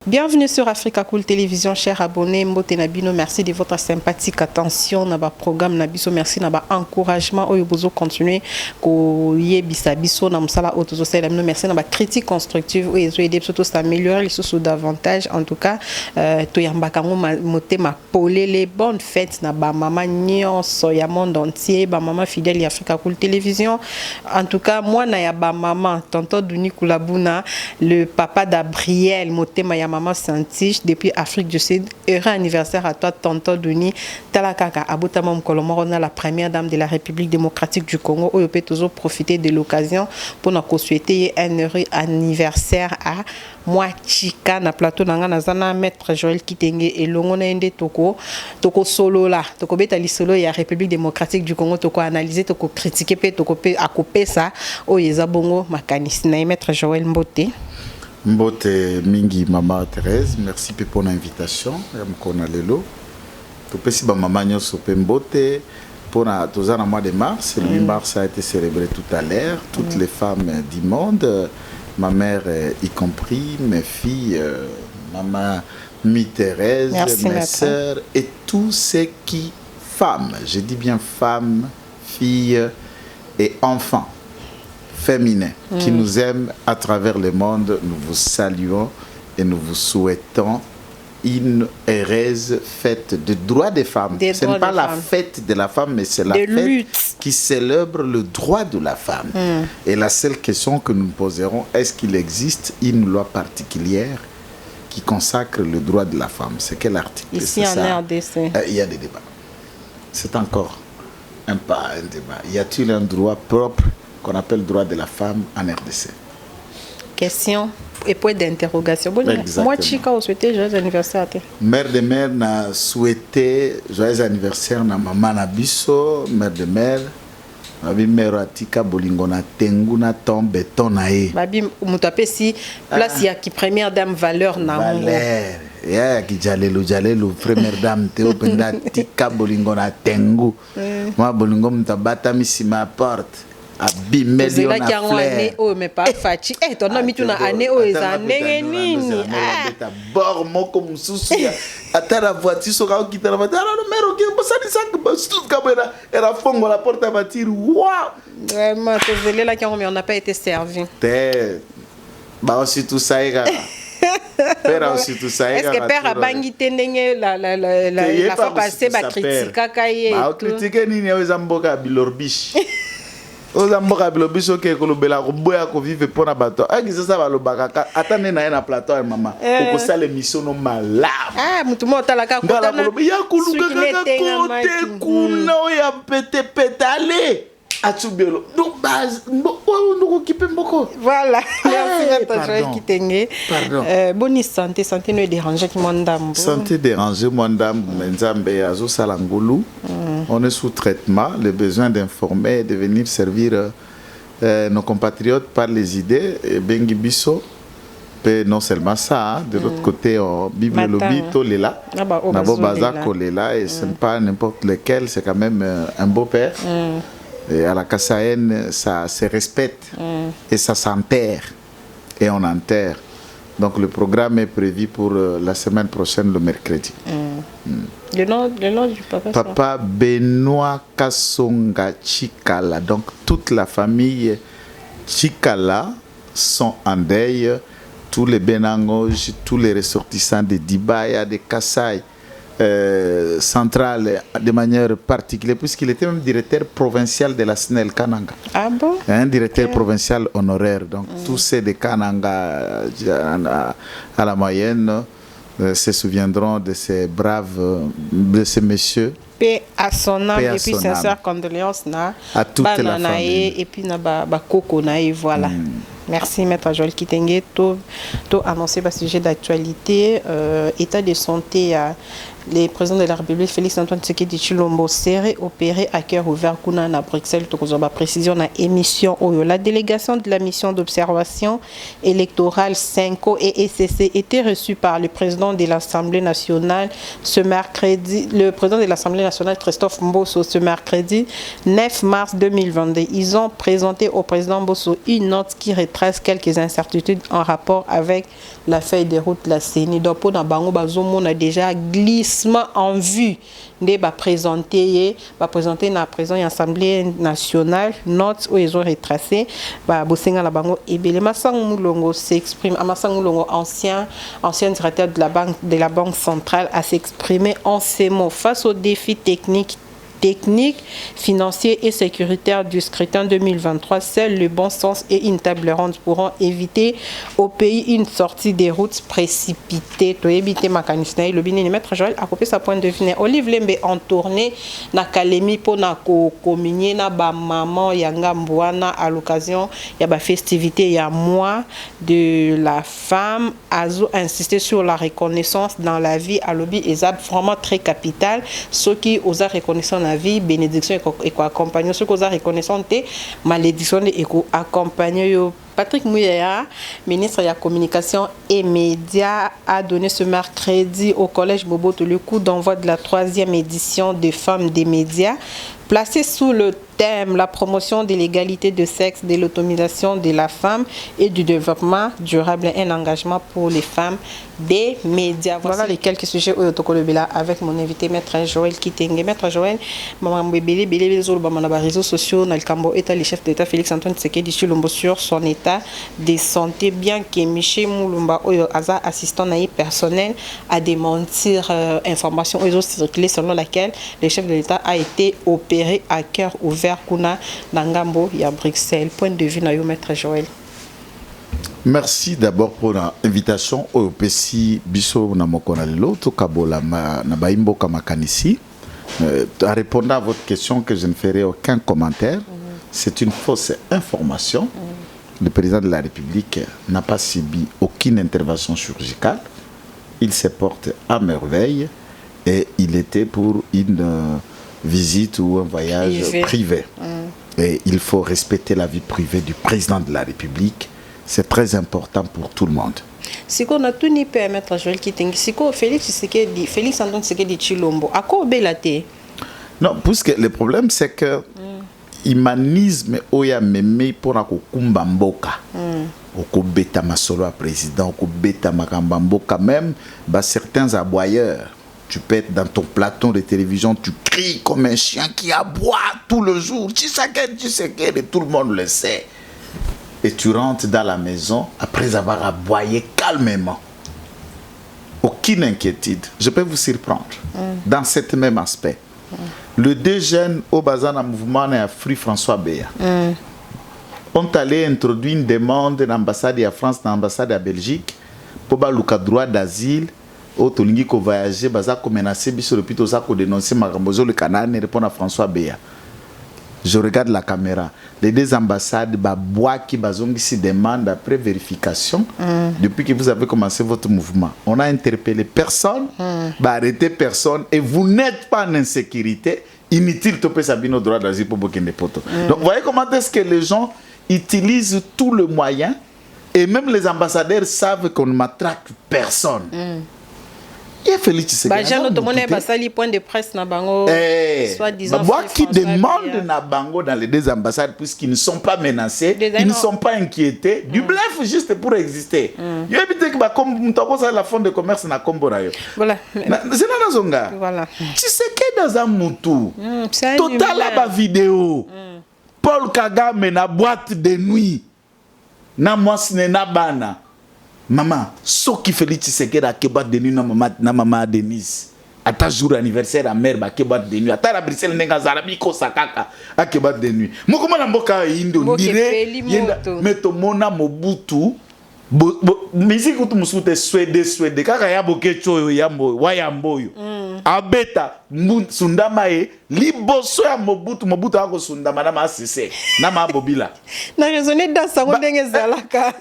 Bienvenue sur Africa Cool Télévision, chers abonnés. Mbote Nabino, merci de votre sympathique attention. Naba programme Nabiso, merci naba encouragement. Oyobozo continuer ko yebisa biso na msala otozo sela mino, merci naba critique constructive. Oyezo aider surtout s'améliorer les choses davantage. En tout cas, to yambaka ngo moté ma polé les bonnes fêtes naba maman nyonso ya monde entier, ba maman fidèle ya Africa Cool Télévision. En tout cas, moi na ya ba maman tonton Duni Kulabuna, le papa d'Abriel moté ma ya maman Santiche depuis Afrique du Sud. Heureux anniversaire à toi tonton Duni. Talakaka Abotama Mkolomorona, la première dame de la République démocratique du Congo. On peut toujours profiter de l'occasion pour nous souhaiter un heureux anniversaire à moi Chika na plateau nanga nazana maître Joël Kitenge et Longona Ende toko solo là toko betali solo ya République démocratique du Congo, toko analyser, toko critiquer pe toko pe akope ça oyeza bongo makanisi na maître Joël Mbote. Mbote mingi maman Thérèse, merci pour l'invitation. Mkona lelo. Topesi ba maman nyoso pe Mbote pour na tozana mois de mars, le 8 mars a été célébré tout à l'heure, toutes les femmes du monde, ma mère y compris, mes filles, maman Thérèse, mes sœurs et tous ceux qui femmes, je dis bien femmes, filles et enfants féminins qui nous aiment à travers le monde, nous vous saluons et nous vous souhaitons une heureuse fête de droits des femmes. Ce n'est pas la fête de la femme, mais c'est la fête qui célèbre le droit de la femme. Et la seule question que nous poserons, est-ce qu'il existe une loi particulière qui consacre le droit de la femme? C'est quel article? Ici en RDC. Il y a des débats. C'est encore un débat. Y a-t-il un droit propre qu'on appelle droit de la femme en RDC? Question et point d'interrogation. Moi, Chika, on souhaitait joyeux anniversaire. Mère de mère n'a souhaité joyeux anniversaire na maman Nabiso, mère de mère. Babi mère atika bolingo na tengu na ton béton na e. Babi mutape si place ya ki première dame valeur na ngo. Valeur. Ya ki jalelo première dame te openda tika bolingo na tengu. Moi bolingo mutabata misima porte. Abimé Lion na fleur. Oh mais pas fachi. Eh ton ami tu na année oh eza ndenge nini. Ah. Bord moko mususu ya. Ata la voiture soka okita la voiture. Alors le maire ok bosani sank tout kabera era fongo la porte à voiture. Waouh. Vraiment désolé là mais on n'a pas été servi. Bah aussi tout ça est père aussi tout ça est. Est-ce que père a bangi tendenge la fois passée ba critique kakaye. Ba critique nini oza mboka bilorbish. Oza mboka bilobiso ke kolobela ko boya ko vivre pona bato akisa sa balobaka atane na na plateau ya mama ko sala émission no mala mutu mo talaka ko tana ya kuluka kote kuna ya pete petale atubelo donc base ndoko kipe mboko voilà merci Joël Kitenge. Bonne santé ne déranger ki mondam santé déranger mondam nzambe azo sala ngulu. On est sous traitement, le besoin d'informer et de venir servir nos compatriotes par les idées. Et Bengi Bisso, non seulement ça, de l'autre côté, Bible Lobby, Tolela, Nabo Bazar Kolela, et ce n'est pas n'importe lequel, c'est quand même un beau-père. Et à la Kassaïenne, ça se respecte et ça s'enterre. Et on enterre. Donc le programme est prévu pour la semaine prochaine, le mercredi. Le nom du papa. Papa Benoît Kassonga Chikala. Donc toute la famille Chikala sont en deuil. Tous les Benangoj, tous les ressortissants de Dibaya, de Kassai centrale de manière particulière, puisqu'il était même directeur provincial de la SNEL Kananga. Ah bon? Un directeur provincial honoraire. Donc tous ces de Kananga à la moyenne se souviendront de ces braves, de ces messieurs. Paix à son âme et puis sincère condoléances à toute la famille. Et puis na ba koko nae voilà. Merci maître Joël Kitenge. Tout annoncé par sujet d'actualité, état de santé le président de la République Félix Antoine Tshisekedi Tshilombo serait opéré à cœur ouvert à Bruxelles. Tokozoba précision na émission Oyo. La délégation de la mission d'observation électorale 5O et ECC était reçue par le président de l'Assemblée nationale ce mercredi. Le président de l'Assemblée nationale Christophe Mbosso ce mercredi 9 mars 2022. Ils ont présenté au président Mbosso une note qui retrace détresse, quelques incertitudes en rapport avec la feuille de route la CENI. Donc pour Nabango on a déjà glissement en vue de présenter na présent l'Assemblée nationale notes où ils ont retracé bosenga la bango ebele Masango Moulongo s'exprime Masango Moulongo ancien directeur de la banque centrale a s'exprimer en ces mots face aux défis techniques, financiers et sécuritaires du scrutin 2023. Seul le bon sens et une table ronde pourront éviter au pays une sortie des routes précipitée. To éviter makanisna le bini maître Joël a coupé sa point de vue. Olive Lembe en tournée na Kalemi pour na communier na ba maman yanga mbwana à l'occasion ya ba festivité ya mois de la femme. Azo insisté sur la reconnaissance dans la vie à lobby ezab vraiment très capital ce qui osa reconnaissance la vie bénédiction et accompagner ce qu'on a reconnaissance malédiction et accompagner Patrick Mouyaya, ministre de la Communication et Médias, a donné ce mercredi au Collège Boboto le coup d'envoi de la 3e édition des Femmes des médias, placée sous le thème la promotion de l'égalité de sexe, de l'autonomisation de la femme et du développement durable et un engagement pour les femmes des médias. Voilà les quelques sujets au Tokolobela avec mon invité Maître Joël Kitenge. Maître Joël, maman Bébélé, les réseaux sociaux, Nalkambo, État, le chef d'État Félix Antoine Tshisekedi Tshilombo sur son état de santé, bien que Michel Moulumba, assistant naïf personnel, a démentir information aux autres circulées selon laquelle le chef de l'État a été opéré à cœur ouvert kuna Nangambo et à Bruxelles. Point de vue Nayo Maître Joël. Merci d'abord pour l'invitation au PC Bisso Namokonalelo, Tokabola Nabaimbo Kamakanisi. En répondant à votre question, que je ne ferai aucun commentaire, c'est une fausse information. Le président de la République n'a pas subi aucune intervention chirurgicale. Il se porte à merveille et il était pour une visite ou un voyage privé. Et il faut respecter la vie privée du président de la République. C'est très important pour tout le monde. Si on a tout ni permettre Joël Kitenge, si Félix Antoine Tshisekedi Tshilombo, à quoi belate? Non, parce que le problème c'est que humanisme oya meme pour na kokumba mboka. Okobeta masolo à président, okobeta makamba mboka même certains aboyeurs. Tu peux être dans ton plateau de télévision, tu cries comme un chien qui aboie tout le jour. Tu sais que tout le monde le sait. Et tu rentres dans la maison après avoir aboyé calmement. Aucune inquiétude. Je peux vous surprendre dans cet même aspect. Le deux jeunes au Bazana mouvement à Free François Béa ont allé introduire une demande de l'ambassade de France, de l'ambassade de Belgique pour le droit d'asile. Otolingi ko voyager baza ko menacer biso le plutôt ça ko dénoncer makambozo le canal ne répond à François Béa. Je regarde la caméra. Les deux ambassades bois qui bazongi si demande après vérification depuis que vous avez commencé votre mouvement. On a interpellé personne, arrêté personne et vous n'êtes pas en insécurité. Inutile topé sabino droit d'asile pour Bokende Poto. Donc vous voyez comment est-ce que les gens utilisent tout le moyen et même les ambassadeurs savent qu'on ne matraque personne. Il y a Félix Tshisekedi. Point de presse na bango. Moi qui demande na bango dans les deux ambassades puisqu'ils ne sont pas menacés, ils ne sont pas inquiétés, du bluff juste pour exister. Il y a évité que comme la fond de commerce na Komborayo. Voilà. C'est na zonga. Voilà. Tshisekedi dans un moutou. Total la vidéo. Paul Kagame na boîte de nuit. Na mwasne na bana. Maman, ce qui fait Tshisekedi à Kebat de nuit na maman Denise. À ta jour anniversaire à mère à Kebat de nuit. À ta la Bruxelles nenga zarabi ko sakaka à Kebat de nuit. Moko na mboka indo ndire meto mona Mobutu. Musique utu musute Suède kaka ya bokecho yambo wayamboyo. Abeta sundama e liboso ya Mobutu ako sundama na masese na mabobila. Na raisonner dans sa ndenge zalaka.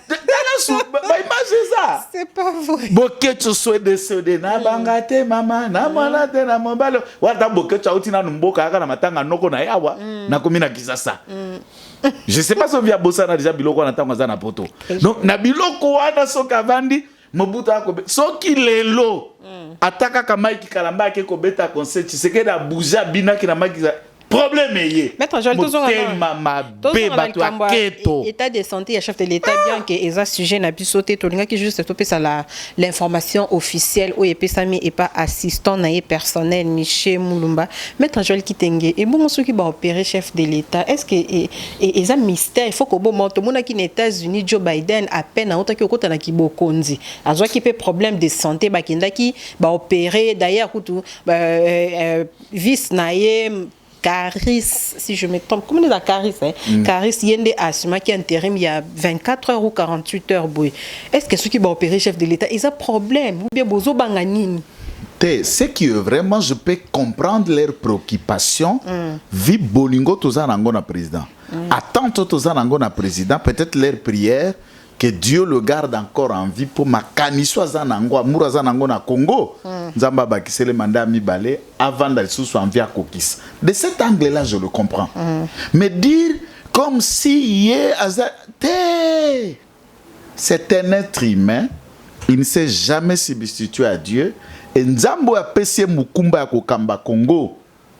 C'est pas vrai. Bokecho Suède na bangate mama na mwana te na mobalo. Wata bokecho uti na mboka aka na matanga noko na yawa na komina kisasa. Je sais pas si via Bossana déjà biloko na tango za na poto. Donc na biloko wana soka vandi Mobutu akobe soki lelo ataka kama iki kalamba ke kobeta conseil Tshisekedi abuja bina ki na maki problème est Maître Joël, keto état de santé et chef de l'État bien que les sujet n'a pu sauter tout le qui juste topé ça l'information officielle ou epesami et pas assistant naé personnel Michel Moulumba. Maître Joël Kitenge et bon ceux qui va opérer chef de l'État est-ce que et un mystère il faut que bon tout le monde qui aux États-Unis Joe Biden à peine à autant que côté na ki bokonzi azwa qui peut problème de santé ba kinda qui ba opérer d'ailleurs tout vice naé Caris, si je me trompe, comment on dit Caris, hein? Caris, il y a des assumes qui intérim il y a 24 heures ou 48 heures. Est-ce que ceux qui vont opérer chef de l'État, ils ont un problème? Ou bien bozo banganine? Ce qui vraiment, je peux comprendre leurs préoccupations. Vi bolingo toza nango na président. Attends toza nango na président, peut-être leur prière. Que Dieu le garde encore en vie pour ma kaniso zanango amura zanango na Congo. Nzamba bakisele mandat mibale avant d'aller sous en vie à Kokis. De cet angle-là, je le comprends. Mais dire comme si c'est un être humain, il ne s'est jamais substitué à Dieu. Et Nzambo a pessé mukumba kokamba Congo,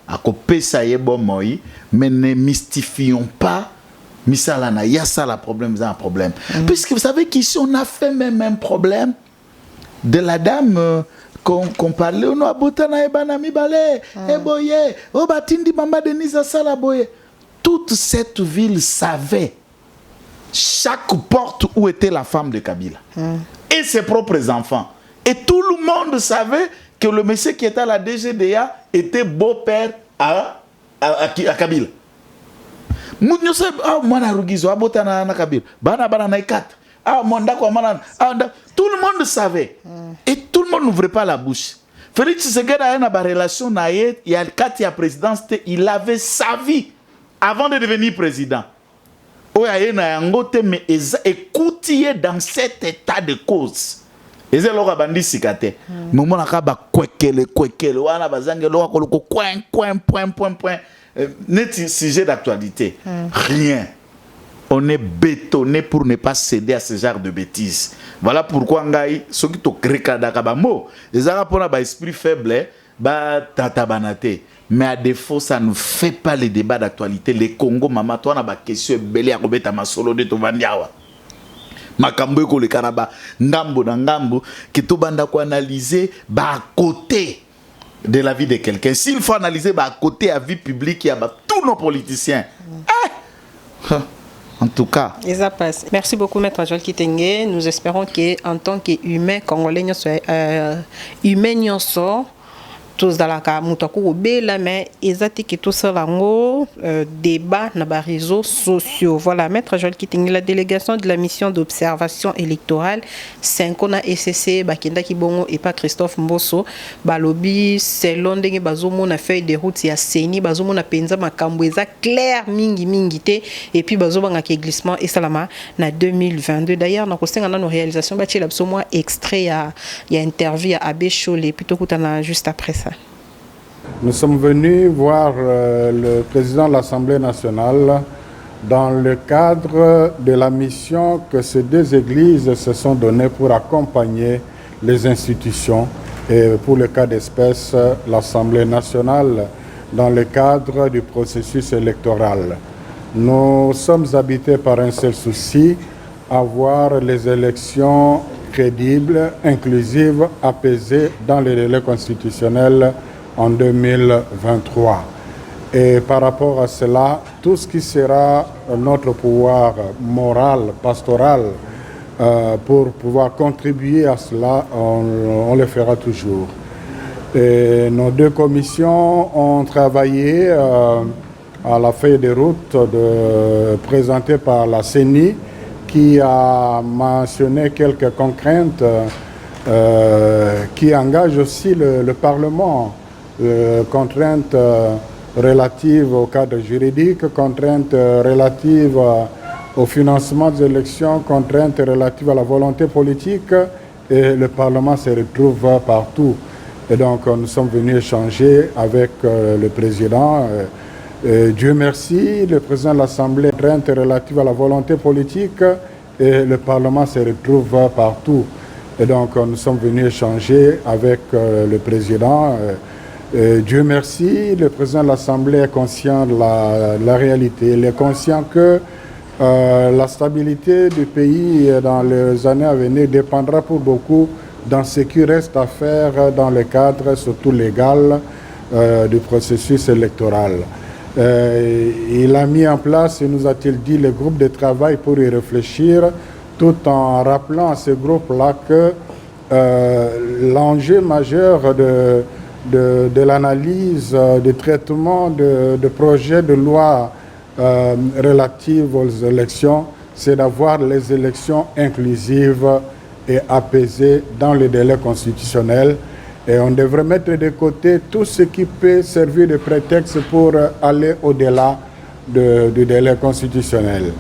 a kopesa yebo moi, mais ne mystifions pas. Misalana, il y a ça le problème, il y a un problème. Puisque vous savez qu'ici, on a fait même un problème de la dame qu'on parlait, on a botana et banami balé, et boye, oh batindi mama Denise Salaboye. Toute cette ville savait chaque porte où était la femme de Kabila et ses propres enfants. Et tout le monde savait que le monsieur qui était à la DGDA était beau-père à Kabila. Tout le monde savait. Et tout le monde n'ouvrait pas la bouche. Félix Tshisekedi a une relation avec la présidence. Il avait sa vie avant de devenir président. Mais écoutez dans cet état de cause. Et c'est là que sikate. Moment là ba kwekele wana bazange lo ko point. Net sujet d'actualité. Rien. On est bétonné pour ne pas céder à ce genre de bêtises. Voilà pourquoi ngai ceux qui to kreka kabamo, les arabes ba esprit faible, ba tatabanate. Mais à défaut ça ne fait pas les débats d'actualité. Les Congo mama toi na ba question belé à kobeta masolo de to vandiawa. Makambo ko le kanaba ngambo na ngambo ki to banda ko analyser ba côté de la vie de quelqu'un. S'il faut analyser à côté à vie publique, il y a tous nos politiciens. En tout cas. Merci beaucoup, Maître Joël Kitenge. Nous espérons qu'en tant qu'humain congolais, humain tous dans la camutaku bela mais ezati que tout ça lango débat na ba réseaux sociaux. Voilà, Maître Joël Kitenge, la délégation de la mission d'observation électorale 5 na SCC bakenda kibongo et pas Christophe Mbosso balobi selon ndenge bazomo na feuille de route ya Seni bazomo na penza makambo eza clair mingi te et puis bazobanga ke glissement et salama na 2022. D'ailleurs na kosenga na nos réalisations ba tchela bso moi extrait ya interview à Abbé Cholé plutôt kutana juste après ça. Nous sommes venus voir le président de l'Assemblée nationale dans le cadre de la mission que ces deux églises se sont données pour accompagner les institutions et pour le cas d'espèce l'Assemblée nationale dans le cadre du processus électoral. Nous sommes habités par un seul souci, avoir les élections crédibles, inclusives, apaisées dans les délais constitutionnels en 2023. Et par rapport à cela, tout ce qui sera notre pouvoir moral, pastoral, pour pouvoir contribuer à cela, on le fera toujours. Et nos deux commissions ont travaillé à la feuille de route présentée par la CENI, qui a mentionné quelques contraintes qui engagent aussi le Parlement. Contraintes relatives au cadre juridique, contraintes relatives au financement des élections, contraintes relatives à la volonté politique, et le Parlement se retrouve partout. Et donc nous sommes venus échanger avec le président. Dieu merci, le président de l'Assemblée, contraintes relatives à la volonté politique, et le Parlement se retrouve partout. Et donc nous sommes venus échanger avec le président. Dieu merci, le président de l'Assemblée est conscient de la réalité. Il est conscient que la stabilité du pays dans les années à venir dépendra pour beaucoup dans ce qui reste à faire dans le cadre, surtout légal, du processus électoral. Il a mis en place, nous a-t-il dit, le groupe de travail pour y réfléchir, tout en rappelant à ce groupe-là que l'enjeu majeur de l'analyse, du traitement de projets de loi relatifs aux élections, c'est d'avoir les élections inclusives et apaisées dans le délai constitutionnel. Et on devrait mettre de côté tout ce qui peut servir de prétexte pour aller au-delà du délai constitutionnel.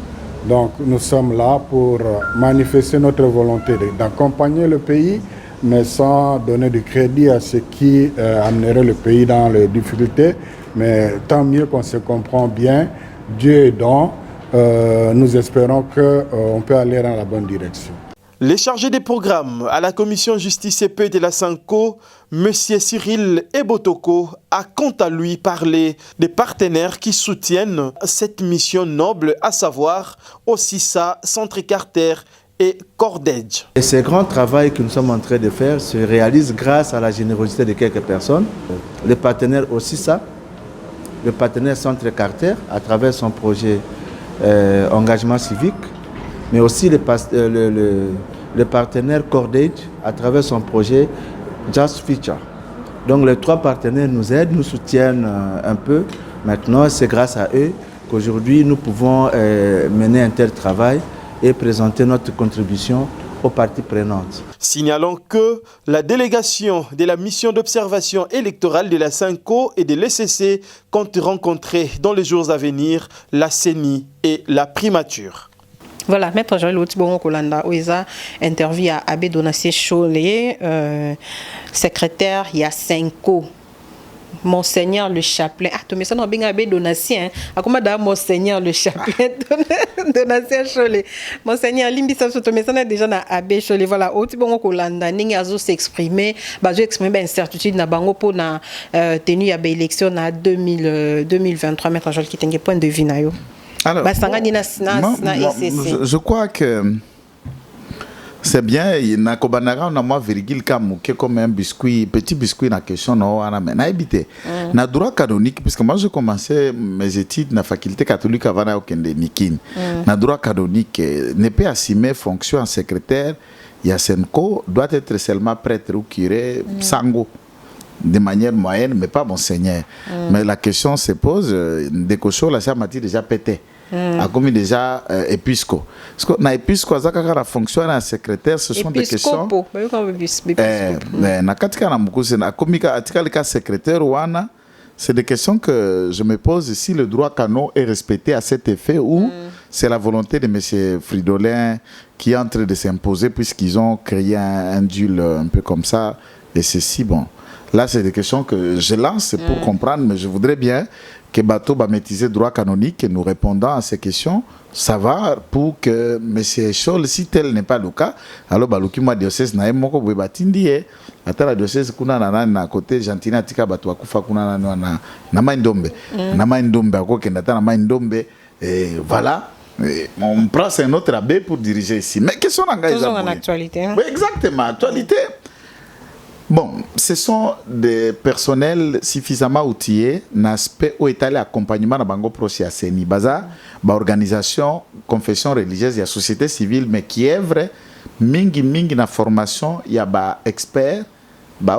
Donc nous sommes là pour manifester notre volonté d'accompagner le pays, mais sans donner du crédit à ce qui amènerait le pays dans les difficultés. Mais tant mieux qu'on se comprend bien, Dieu aidant, nous espérons qu'on peut aller dans la bonne direction. Les chargés des programmes à la commission justice et paix de la Sanko, M. Cyril Ebotoko, a quant à lui parlé des partenaires qui soutiennent cette mission noble, à savoir Ossissa, Centre Carter et Cordage. Et ce grand travail que nous sommes en train de faire se réalise grâce à la générosité de quelques personnes. Le partenaire Ossissa, le partenaire Centre Carter à travers son projet Engagement civique, mais aussi le partenaire Cordage à travers son projet Just Future. Donc les trois partenaires nous aident, nous soutiennent un peu. Maintenant, c'est grâce à eux qu'aujourd'hui nous pouvons mener un tel travail et présenter notre contribution aux parties prenantes. Signalons que la délégation de la mission d'observation électorale de la Sanko et de l'ECC compte rencontrer dans les jours à venir la CENI et la primature. Voilà, Maître Joël Otibongo Kolanda, Oeza, interview à Abbé Donatien Cholet, secrétaire Yasenko. Monseigneur le chaplain. Ah, tu me sonnes bien Abbé Donatien. Ah, comment d'ailleurs Monseigneur le chaplain Donatien Cholet. Monseigneur Limbisa, tu me sonnes déjà na Abbé Cholet. Voilà, Otibongo Kolanda, Ningi Azo s'exprimer, bazo exprimer incertitude na bango pour na tenue à élection na 2023. Maître Joël qui tenait point de vue na yo. Alors, je crois que c'est bien. Il y a un virgule comme un biscuit, petit biscuit na question na habité. Na droit canonique, puisque moi je commençais mes études na faculté catholique avant au Kende Nikin. Na droit canonique, ne peut assumer fonction en secrétaire. Yasenko doit être seulement prêtre ou curé, sango. De manière moyenne, mais pas monseigneur. Mais la question se pose, Dekocho, la m'a-t-il déjà pété. A commis déjà épisco. Parce que dans l'épisco, la fonction d'un secrétaire, ce sont des questions. C'est des questions que je me pose si le droit canon est respecté à cet effet ou c'est la volonté de M. Fridolin qui est en train de s'imposer puisqu'ils ont créé un duel un peu comme ça. Et ceci, bon. Là, c'est des questions que je lance pour comprendre, mais je voudrais bien que Bato va maîtriser le droit canonique et nous répondant à ces questions, savoir pour que M. Scholl, si tel n'est pas le cas, alors Balukima diocèse n'a pas de batindi. Ata la diocèse kuna na côté Gentina tika Bato akufa kuna na maindombe. Na maindombe ako kendata na maindombe et voilà. On prend un autre abbé pour diriger ici. Mais qu'est-ce qu'on engage en actualité. Oui, exactement, actualité. Bon, ce sont des personnels suffisamment outillés, l'aspect où est allé l'accompagnement de Bango Proche à Seni. Baza, organisation, confession religieuse, il y a société civile, mais qui est vrai, mingi na formation, il y a ba expert, ba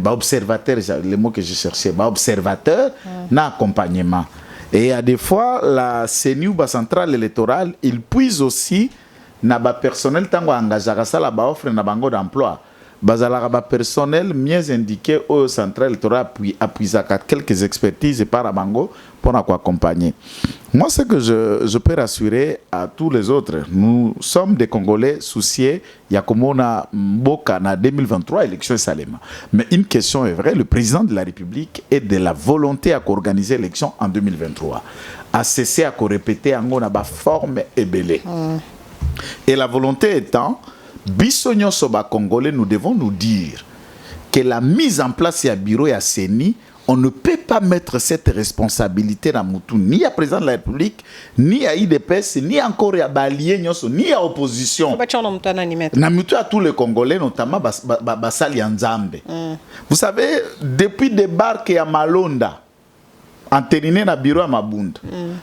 observateur, le mot que je cherchais, ba observateur, na accompagnement. Et il y a des fois, la CENI ou la centrale électorale, il puise aussi na ba personnel tango engagé à ça la ba offre na bango d'emploi. Bazalaraba personnel mieux indiqué au central électoral appuie quelques expertises par Abango pour accompagner. Moi, ce que je peux rassurer à tous les autres, nous sommes des Congolais souciés, il y a comme on a Mboka en 2023, élection Salema. Mais une question est vraie, le président de la République est de la volonté à organiser l'élection en 2023. À cesser à répéter en a forme et belée. Et la volonté étant, Bissonio Soba Congolais, nous devons nous dire que la mise en place du bureau à CENI, on ne peut pas mettre cette responsabilité dans Moutou, ni à président de la République, ni à IDPS, ni encore à Balié, ni à opposition. Na Moutou à tous les Congolais, notamment Basali Nzambe. Vous savez, depuis débarque à Malonda, entériné dans le bureau à Mabunda,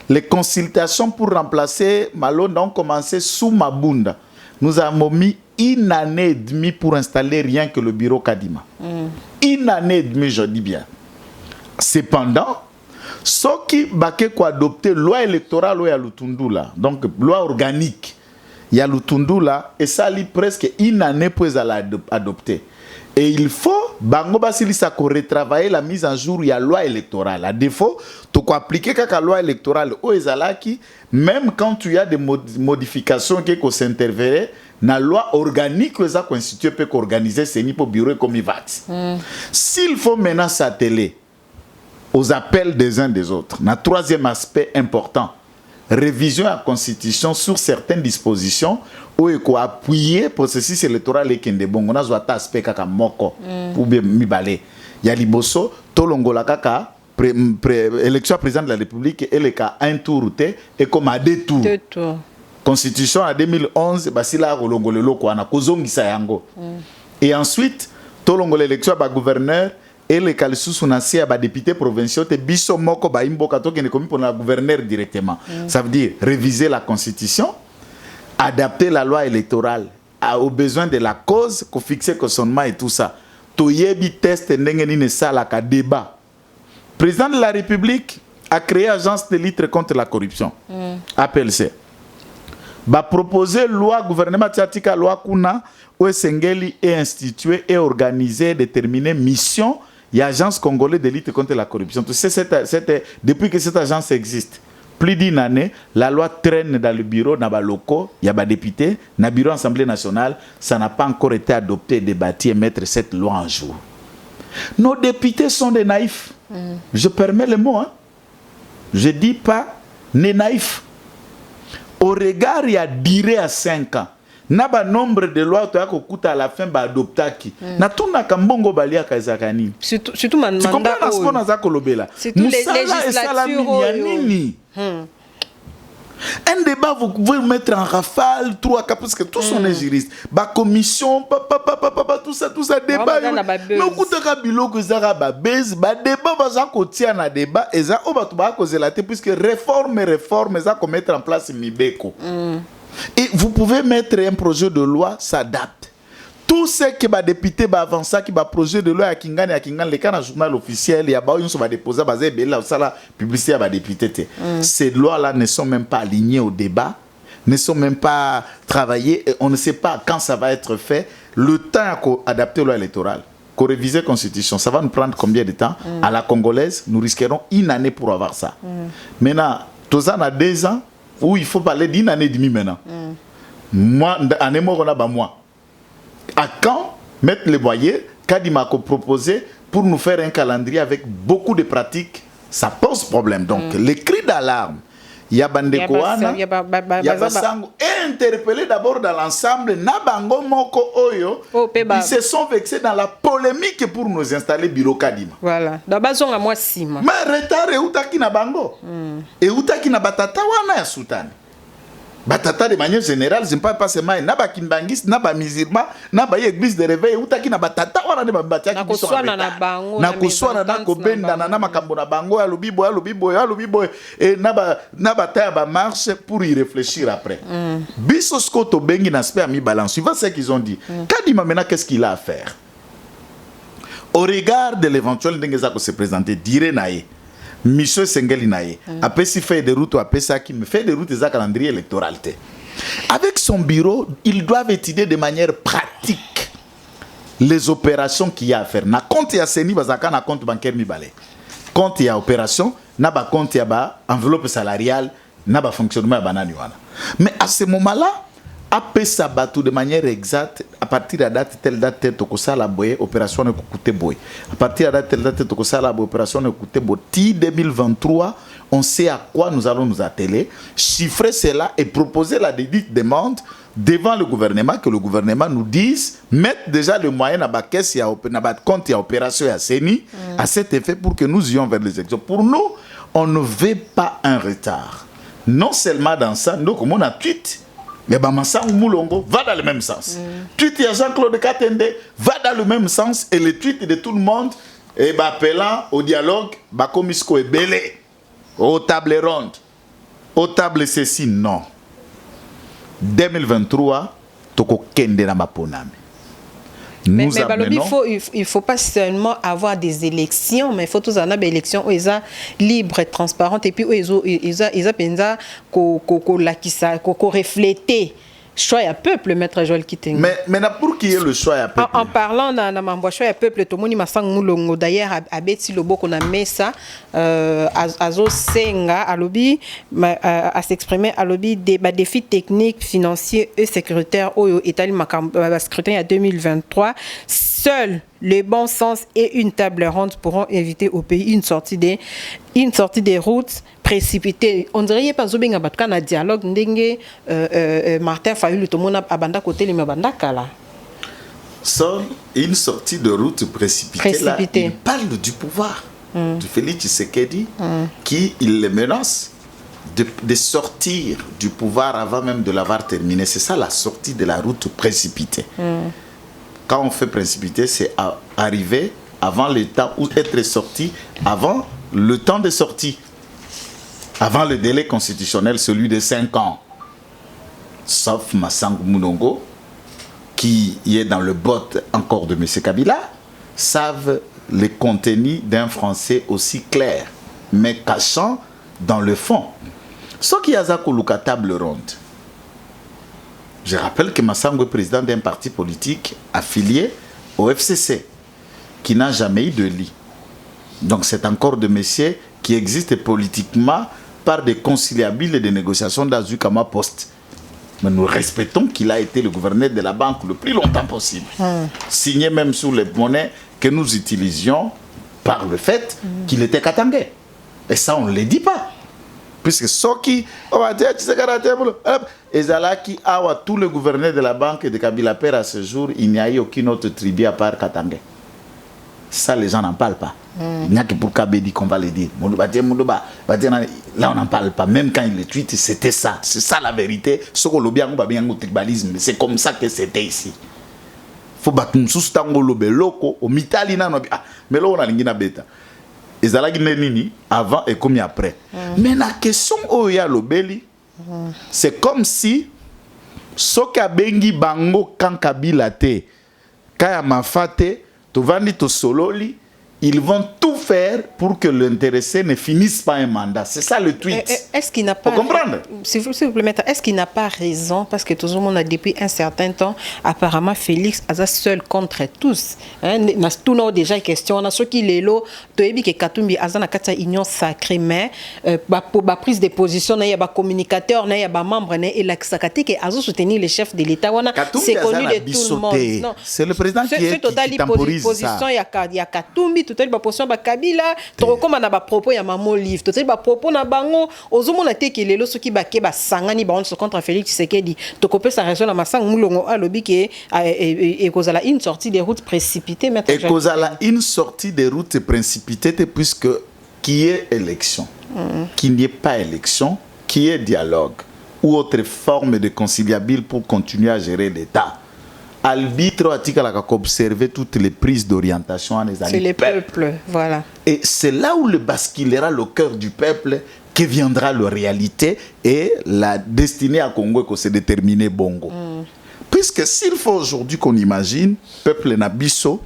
les consultations pour remplacer Malonda ont commencé sous Mabunda. Nous avons mis 1 année et demie pour installer rien que le bureau Kadima. 1 année et demie, je dis bien. Cependant, ce qui va adopter loi électorale ou Lutundula, donc loi organique, il y a Lutundula, et ça lit presque 1 année pour adopter. Et il faut, Bango Basilisa, retravailler la mise en jour, il y a loi électorale. À défaut, tu peux appliquer la loi électorale au Ezalaki, même quand tu as des modifications qui s'interverraient, la loi organique que ça constitue peut organiser ce niveau bureau comme il va. S'il faut maintenant s'atteler aux appels des uns des autres, un troisième aspect important, révision de la Constitution sur certaines dispositions où il faut appuyer le processus électoral et qu'il y a un aspect kaka moko ou bien mibale. Il y a liboso tolongola kaka élection président de la République et le cas un tour et comme à 2 tours. 2 tours. Constitution en 2011 basila kolongolelo ko ana kozongisa yango. Et ensuite tolongola élection ba gouverneur et les calisusu nasi à députés provinciaux te biso moko ba imboka to kene komi pour la gouverneur directement. Ça veut dire réviser la constitution, adapter la loi électorale aux besoins de la cause, qu'on fixe le sonnement et tout ça. Toyebi test ndengeni ne sala ka débat. Président de la République a créé agence de lutte contre la corruption. APLC. Va proposer loi gouvernement tiatika loi kuna où Sengeli est institué et organisé déterminer mission et agence congolaise de lutte contre la corruption. Tu sais, depuis que cette agence existe, plus d'1 année, la loi traîne dans le bureau, dans les locaux, il y a des députés, dans le bureau de l'Assemblée nationale, ça n'a pas encore été adopté, débattu et mettre cette loi en jour. Nos députés sont des naïfs. Je permets le mot. Hein. Je ne dis pas des naïfs. Au regard, il y a duré à 5 ans. Naba nombre de lois tu as coûté à la fin ba adoptaki. Na tuna kambongo balia kazakani. Surtout mandat. Tu comprends ce qu'on a za kolobela. C'est tous les législatures. Un débat, vous pouvez le mettre en rafale, 3 cas, parce que tous sont des juristes. Ba commission, tout ça, débat. Mais au coup de rabilo que ça va base, ba débat, ba ça contient un débat, et ça, on va tout bas causer la tête, puisque réforme, ça qu'on mettre en place Mibeko. Et vous pouvez mettre un projet de loi, s'adapte. Tout ce qui va député va avancer, qui va projet de loi à Kingan, les cas dans le journal officiel, il y a pas va déposer, la publicité va député. Ces lois-là ne sont même pas alignées au débat, ne sont même pas travaillées, et on ne sait pas quand ça va être fait. Le temps à adapter la loi électorale, qu'on révise la Constitution, ça va nous prendre combien de temps? À la congolaise, nous risquerons 1 année pour avoir ça. Maintenant, tous en a 2 ans, où il faut parler d'1 année et demie maintenant. Moi, année on a moi. À quand mettre les moyens Kadimako proposé pour nous faire un calendrier avec beaucoup de pratiques, ça pose problème. Donc, les cris d'alarme, il y a Bandekouana, il y a Basango, et interpellé d'abord dans l'ensemble, Nabango Moko Oyo, ils se sont vexés dans la polémique pour nous installer bureau Kadima. Voilà. D'abord, on a moi 6 mois. Mais retard et Outaki Nabango. Et Outaki Nabatata wana ya Soutane. Batata de manière générale, je ne parle pas seulement naba kimbangis, naba musulman, naba église de réveil, outaki na batata wana de batia qui sont na kuswana na kobenda na makambo na bango ya lubibo et naba ta ba marche pour y réfléchir après. Biso skoto bengi na aspect mi balance. Suivant ce qu'ils ont dit. Kadima maintenant qu'est-ce qu'il a à faire? Au regard de l'éventuel ndengeza ko se présenter dire naé. Monsieur Sengeli Naye, après s'il fait des routes, après ça qui me fait des routes, des calendrier électoral. Avec son bureau, ils doivent étudier de manière pratique les opérations qu'il y a à faire. Na compte ya seni bazaka na compte bancaire mi balé. Compte ya opération, na ba compte ya ba enveloppe salariale, na ba fonctionnement ya banani wana. Mais à ce moment-là, après ça bateau de manière exacte à partir de la date telle date to ko sala boye opération ne coûter boye à partir de la date telle date to ko sala boye opération ne coûter boye 2023 on sait à quoi nous allons nous atteler, chiffrer cela et proposer la dite demande devant le gouvernement, que le gouvernement nous dise, mettre déjà le moyen dans la caisse, dans le compte, il y a opération, il y a CENI, à cet effet pour que nous ayons vers les élections. Pour nous, on ne veut pas un retard. Non seulement dans ça, nous, comme on a tweet, mais Bamassa ou Moulongo va dans le même sens. Tweet de Jean-Claude Katende va dans le même sens et le tweet de tout le monde, et appelant au dialogue, Bakomisko et Belé. Aux tables rondes, aux tables ceci, non. 2023, toko kende na maponame. Mais Balobi, il faut pas seulement avoir des élections, mais il faut tous avoir des élections où ils sont libres et transparentes et puis où ils ont refléter choix à peuple, maître Joël Kitenge. Mais pour qui est le choix à peuple? En parlant d'un choix à peuple, tout le monde m'a sang d'ailleurs à Betty Lobo qu'on a mis ça à Zo Senga à lobby à s'exprimer à lobby des défis techniques, financiers et sécuritaires au Italie scrutin en 2023. Seul le bon sens et une table ronde pourront éviter au pays une sortie des routes précipitées. On dirait pas zobinga batka na dialogue ndenge Martin Fayulu to mona abanda côté les mabanda kala. Seul une sortie de route précipitée. Là, il parle du pouvoir de Félix Tshisekedi qui il les menace de sortir du pouvoir avant même de l'avoir terminé. C'est ça la sortie de la route précipitée. Quand on fait précipiter, c'est arriver avant le temps ou être sorti avant le temps de sortie, avant le délai constitutionnel, celui de 5 ans. Sauf Massang Moulongo, qui est dans le bot encore de M. Kabila, savent le contenu d'un français aussi clair, mais cachant dans le fond. Ce qui a Zakoluka table ronde. Je rappelle que Massango est président d'un parti politique affilié au FCC, qui n'a jamais eu de lit. Donc c'est encore de messieurs qui existent politiquement par des conciliables et des négociations d'Azukama Post. Mais nous respectons qu'il a été le gouverneur de la banque le plus longtemps possible. Signé même sur les monnaies que nous utilisions par le fait qu'il était katangais. Et ça, on ne le dit pas. Puisque ceux qui tous les gouverneurs de la banque de Kabila Père à ce jour, il n'y a eu aucune autre tribu à part Katangé. Ça, les gens n'en parlent pas. Il n'y a que pour Kabedi qu'on va le dire. Là, on n'en parle pas. Même quand il le tweet, c'était ça. C'est ça la vérité. C'est comme ça que c'était ici. Il faut battre un sous-tango loko au mitalina. Mais là, on a l'ingina bêta. Avant et comme après. Mais la question où il y a l'obéli, c'est comme si ce bengi bango quand Kabila te, quand Mafate, to vandi to sololi, ils vont tout faire pour que l'intéressé ne finisse pas un mandat. C'est ça le tweet. Est-ce qu'il n'a pas... Faut comprendre. S'il vous plaît, est-ce qu'il n'a pas raison? Parce que tout le monde a depuis un certain temps, apparemment, Félix a seul contre tous. Tout le déjà question. On a ceux qui l'élo, Toebi qui Katumbi a une union sacrée, mais pour la prise de position, il y a des communicateurs, il y a des membres, et la Sakati qui a soutenu les chefs de l'État. C'est connu de tout le monde. C'est le président qui temporise ça. Il y a Katumbi, tout le position ba Kabila to comme na ba propos ya mamo livre to ba propos na bango ozomona te ke lelo soki ba ke ba sangani ba on se contre Félix Tshisekedi to kopé sa raison na masang mulongo alobi ke et kozala une sortie des routes précipitées maître et kozala une sortie des routes précipitées puisque qui est élection qui n'y ait pas élection qui est dialogue ou autre forme de conciliable pour continuer à gérer l'État. Arbitre a observé toutes les prises d'orientation en c'est le peuple, voilà. Et c'est là où le basculera le cœur du peuple que viendra la réalité et la destinée à Congo que c'est déterminé bongo. Puisque s'il faut aujourd'hui qu'on imagine, peuple Nabiso,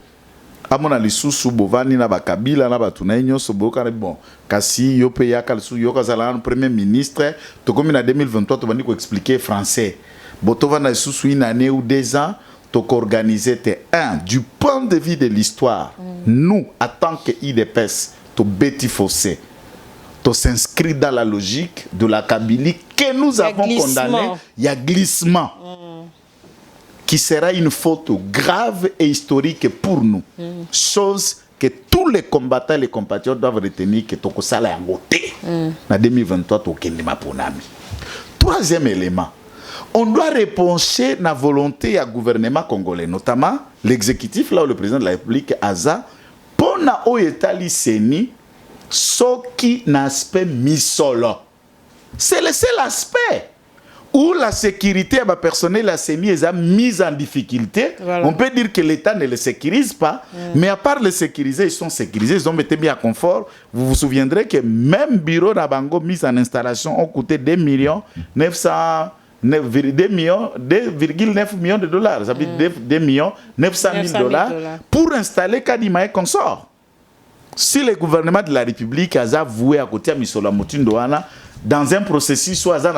à mon avis, sous Bovani, na Bakabila, na Batunaïnyo, Soboka, bon, Kassi, Yope Yakalsu, Yokazalan, Premier ministre, tout comme en 2023, tu vas nous expliquer français. Botovana sous une année ou 2 ans, organiser du point de vue de l'histoire, nous, en tant que IDPS, to bêti fossé, to s'inscrit dans la logique de la Kabylie que nous avons condamné. Il y a glissement. Qui sera une faute grave et historique pour nous. Chose que tous les combattants et les compatriotes doivent retenir que Tokosala est voté. En 2023, Tokendema Ponami. Troisième élément, on doit repenser la volonté du gouvernement congolais, notamment l'exécutif, là où le président de la République, Aza, pour na Oyetali Seni, ce qui n'a aspect misolo. C'est le seul aspect où la sécurité personnelle la CENI est mise en difficulté. Voilà. On peut dire que l'État ne le sécurise pas, mais à part le sécuriser, ils sont sécurisés, ils ont été mis à confort. Vous vous souviendrez que même bureau d'Abango mis en installation ont coûté 2,9 millions de dollars. Ça veut dire 2,9 millions pour installer Kadima et consort. Si le gouvernement de la République a voué à côté à Misola Moutindouana, dans un processus, soit à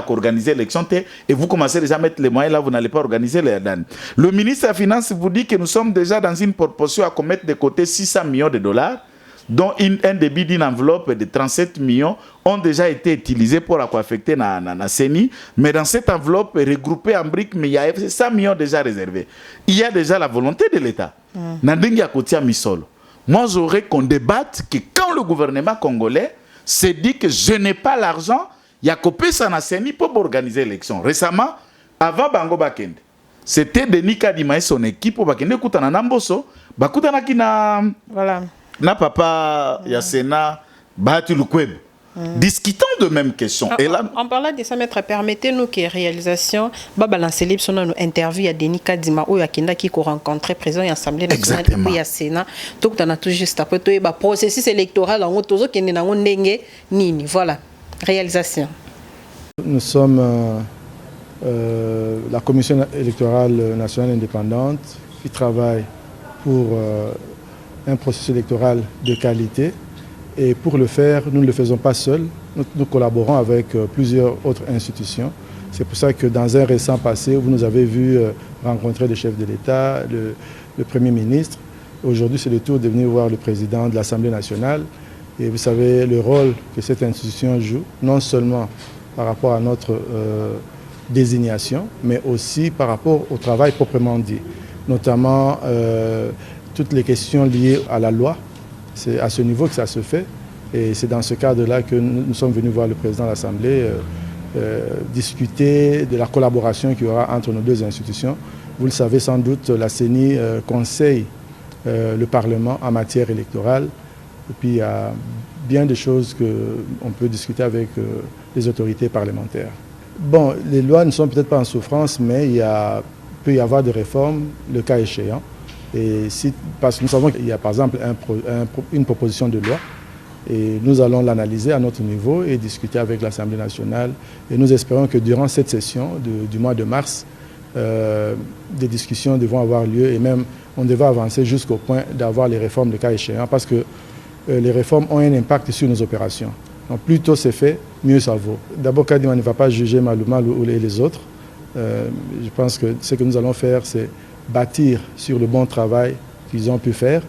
organiser l'élection, et vous commencez déjà à mettre les moyens là, vous n'allez pas organiser les danes. Le ministre des Finances vous dit que nous sommes déjà dans une proportion à commettre de côté 600 millions de dollars, dont un débit d'une enveloppe de 37 millions ont déjà été utilisés pour affecter la CENI. Mais dans cette enveloppe regroupée en briques, mais il y a 100 millions déjà réservés. Il y a déjà la volonté de l'État. Moi, j'aurais qu'on débatte que quand le gouvernement congolais s'est dit que je n'ai pas l'argent, il y a copé ça na CENI pour organiser l'élection. Récemment, avant Bango Bakende, c'était Denis Kadima et son équipe pour Bakende Koutana Namboso, Bakutana ki na voilà. Na papa Yasena Bahati Lukweb. Discutons de même question. Et là, en parlant de ça, maître, permettez-nous que réalisation, Baba Lancelib, son interview à Denis Kadima, où il y a qui rencontré président de l'Assemblée nationale, et puis il y a Sénat, tout le tout juste après, tout le processus électoral, on tout qui est dans nini. Voilà, réalisation. Nous sommes la Commission électorale nationale indépendante qui travaille pour un processus électoral de qualité. Et pour le faire, nous ne le faisons pas seuls, nous collaborons avec plusieurs autres institutions. C'est pour ça que dans un récent passé, vous nous avez vu rencontrer le chef de l'État, le Premier ministre. Aujourd'hui, c'est le tour de venir voir le président de l'Assemblée nationale. Et vous savez le rôle que cette institution joue, non seulement par rapport à notre désignation, mais aussi par rapport au travail proprement dit, notamment toutes les questions liées à la loi. C'est à ce niveau que ça se fait et c'est dans ce cadre-là que nous sommes venus voir le président de l'Assemblée discuter de la collaboration qu'il y aura entre nos deux institutions. Vous le savez sans doute, la CENI conseille le Parlement en matière électorale et puis il y a bien des choses qu'on peut discuter avec les autorités parlementaires. Bon, les lois ne sont peut-être pas en souffrance, mais il peut y avoir des réformes, le cas échéant. Et parce que nous savons qu'il y a par exemple une proposition de loi et nous allons l'analyser à notre niveau et discuter avec l'Assemblée nationale et nous espérons que durant cette session du mois de mars, des discussions devront avoir lieu et même on devra avancer jusqu'au point d'avoir les réformes de cas échéant parce que les réformes ont un impact sur nos opérations. Donc plus tôt c'est fait, mieux ça vaut. D'abord, Kadima ne va pas juger Malouma ou les autres. Je pense que ce que nous allons faire, c'est bâtir sur le bon travail qu'ils ont pu faire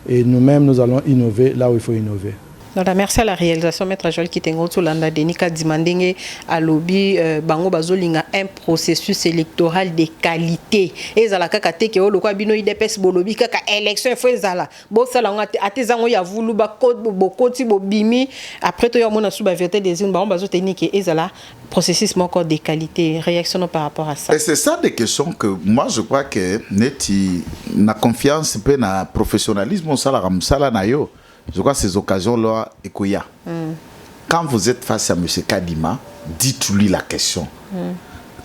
et nous-mêmes, nous allons innover là où il faut innover. Voilà, merci à la réalisation, Maître Joël Kitengo Tsolanda Denis Kadimandenge à lobby Bango Bazolinga un processus électoral de qualité. Et zala kaka teke o lokwa bino IDPS bolobi kaka élection faut zala. Bo sala ngate atezango ya vulu ba code bokoti bobimi après to ya mona suba vérité des unes Bango Bazotenique et zala processus encore de qualité. Réaction par rapport à ça. Et c'est ça des questions que moi je crois que neti na confiance pe na professionnalisme sala ramsala na yo. Je crois que ces occasions-là, quand vous êtes face à M. Kadima, dites-lui la question.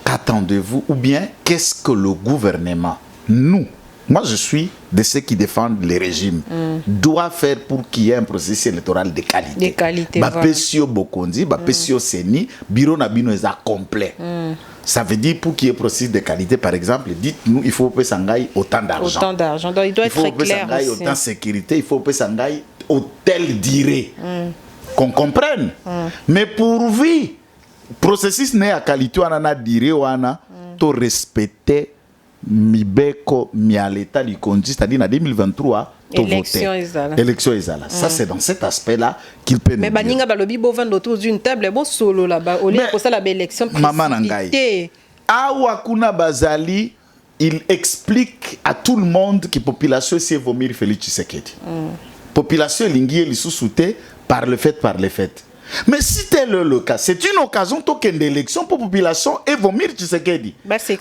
Qu'attendez-vous? Ou bien, qu'est-ce que le gouvernement, moi je suis de ceux qui défendent les régimes, doit faire pour qu'il y ait un processus électoral de qualité. De qualité, voilà. Pesio Bokondi, Pesio Seni, Biro Nabino est complet. Ça veut dire pour qu'il y ait un processus de qualité, par exemple, dites-nous, il faut payer Sangaï autant d'argent. Autant d'argent, donc il doit être très clair aussi. Autant de sécurité, il faut payer Sangaï telle durée. Qu'on comprenne. Mais pourvu, processus n'est à qualité, on a durée, on a respecté Mibeko, Mialeta du Conji, c'est-à-dire en 2023, Élection ezala. Élection ezala. Ça, c'est dans cet aspect-là qu'il peut mais nous dire. Mais baninga balobi bo vendre autour d'une table, bon solo là-bas. Au lieu de ça, la belle élection précipitée. Awa kuna bazali, il explique à tout le monde que la population s'est vomir Félix Tshisekedi. Population linguée li sous-souté par le fait. Mais si tel est le cas, c'est une occasion token d'élection pour la population et vomir Tshisekedi.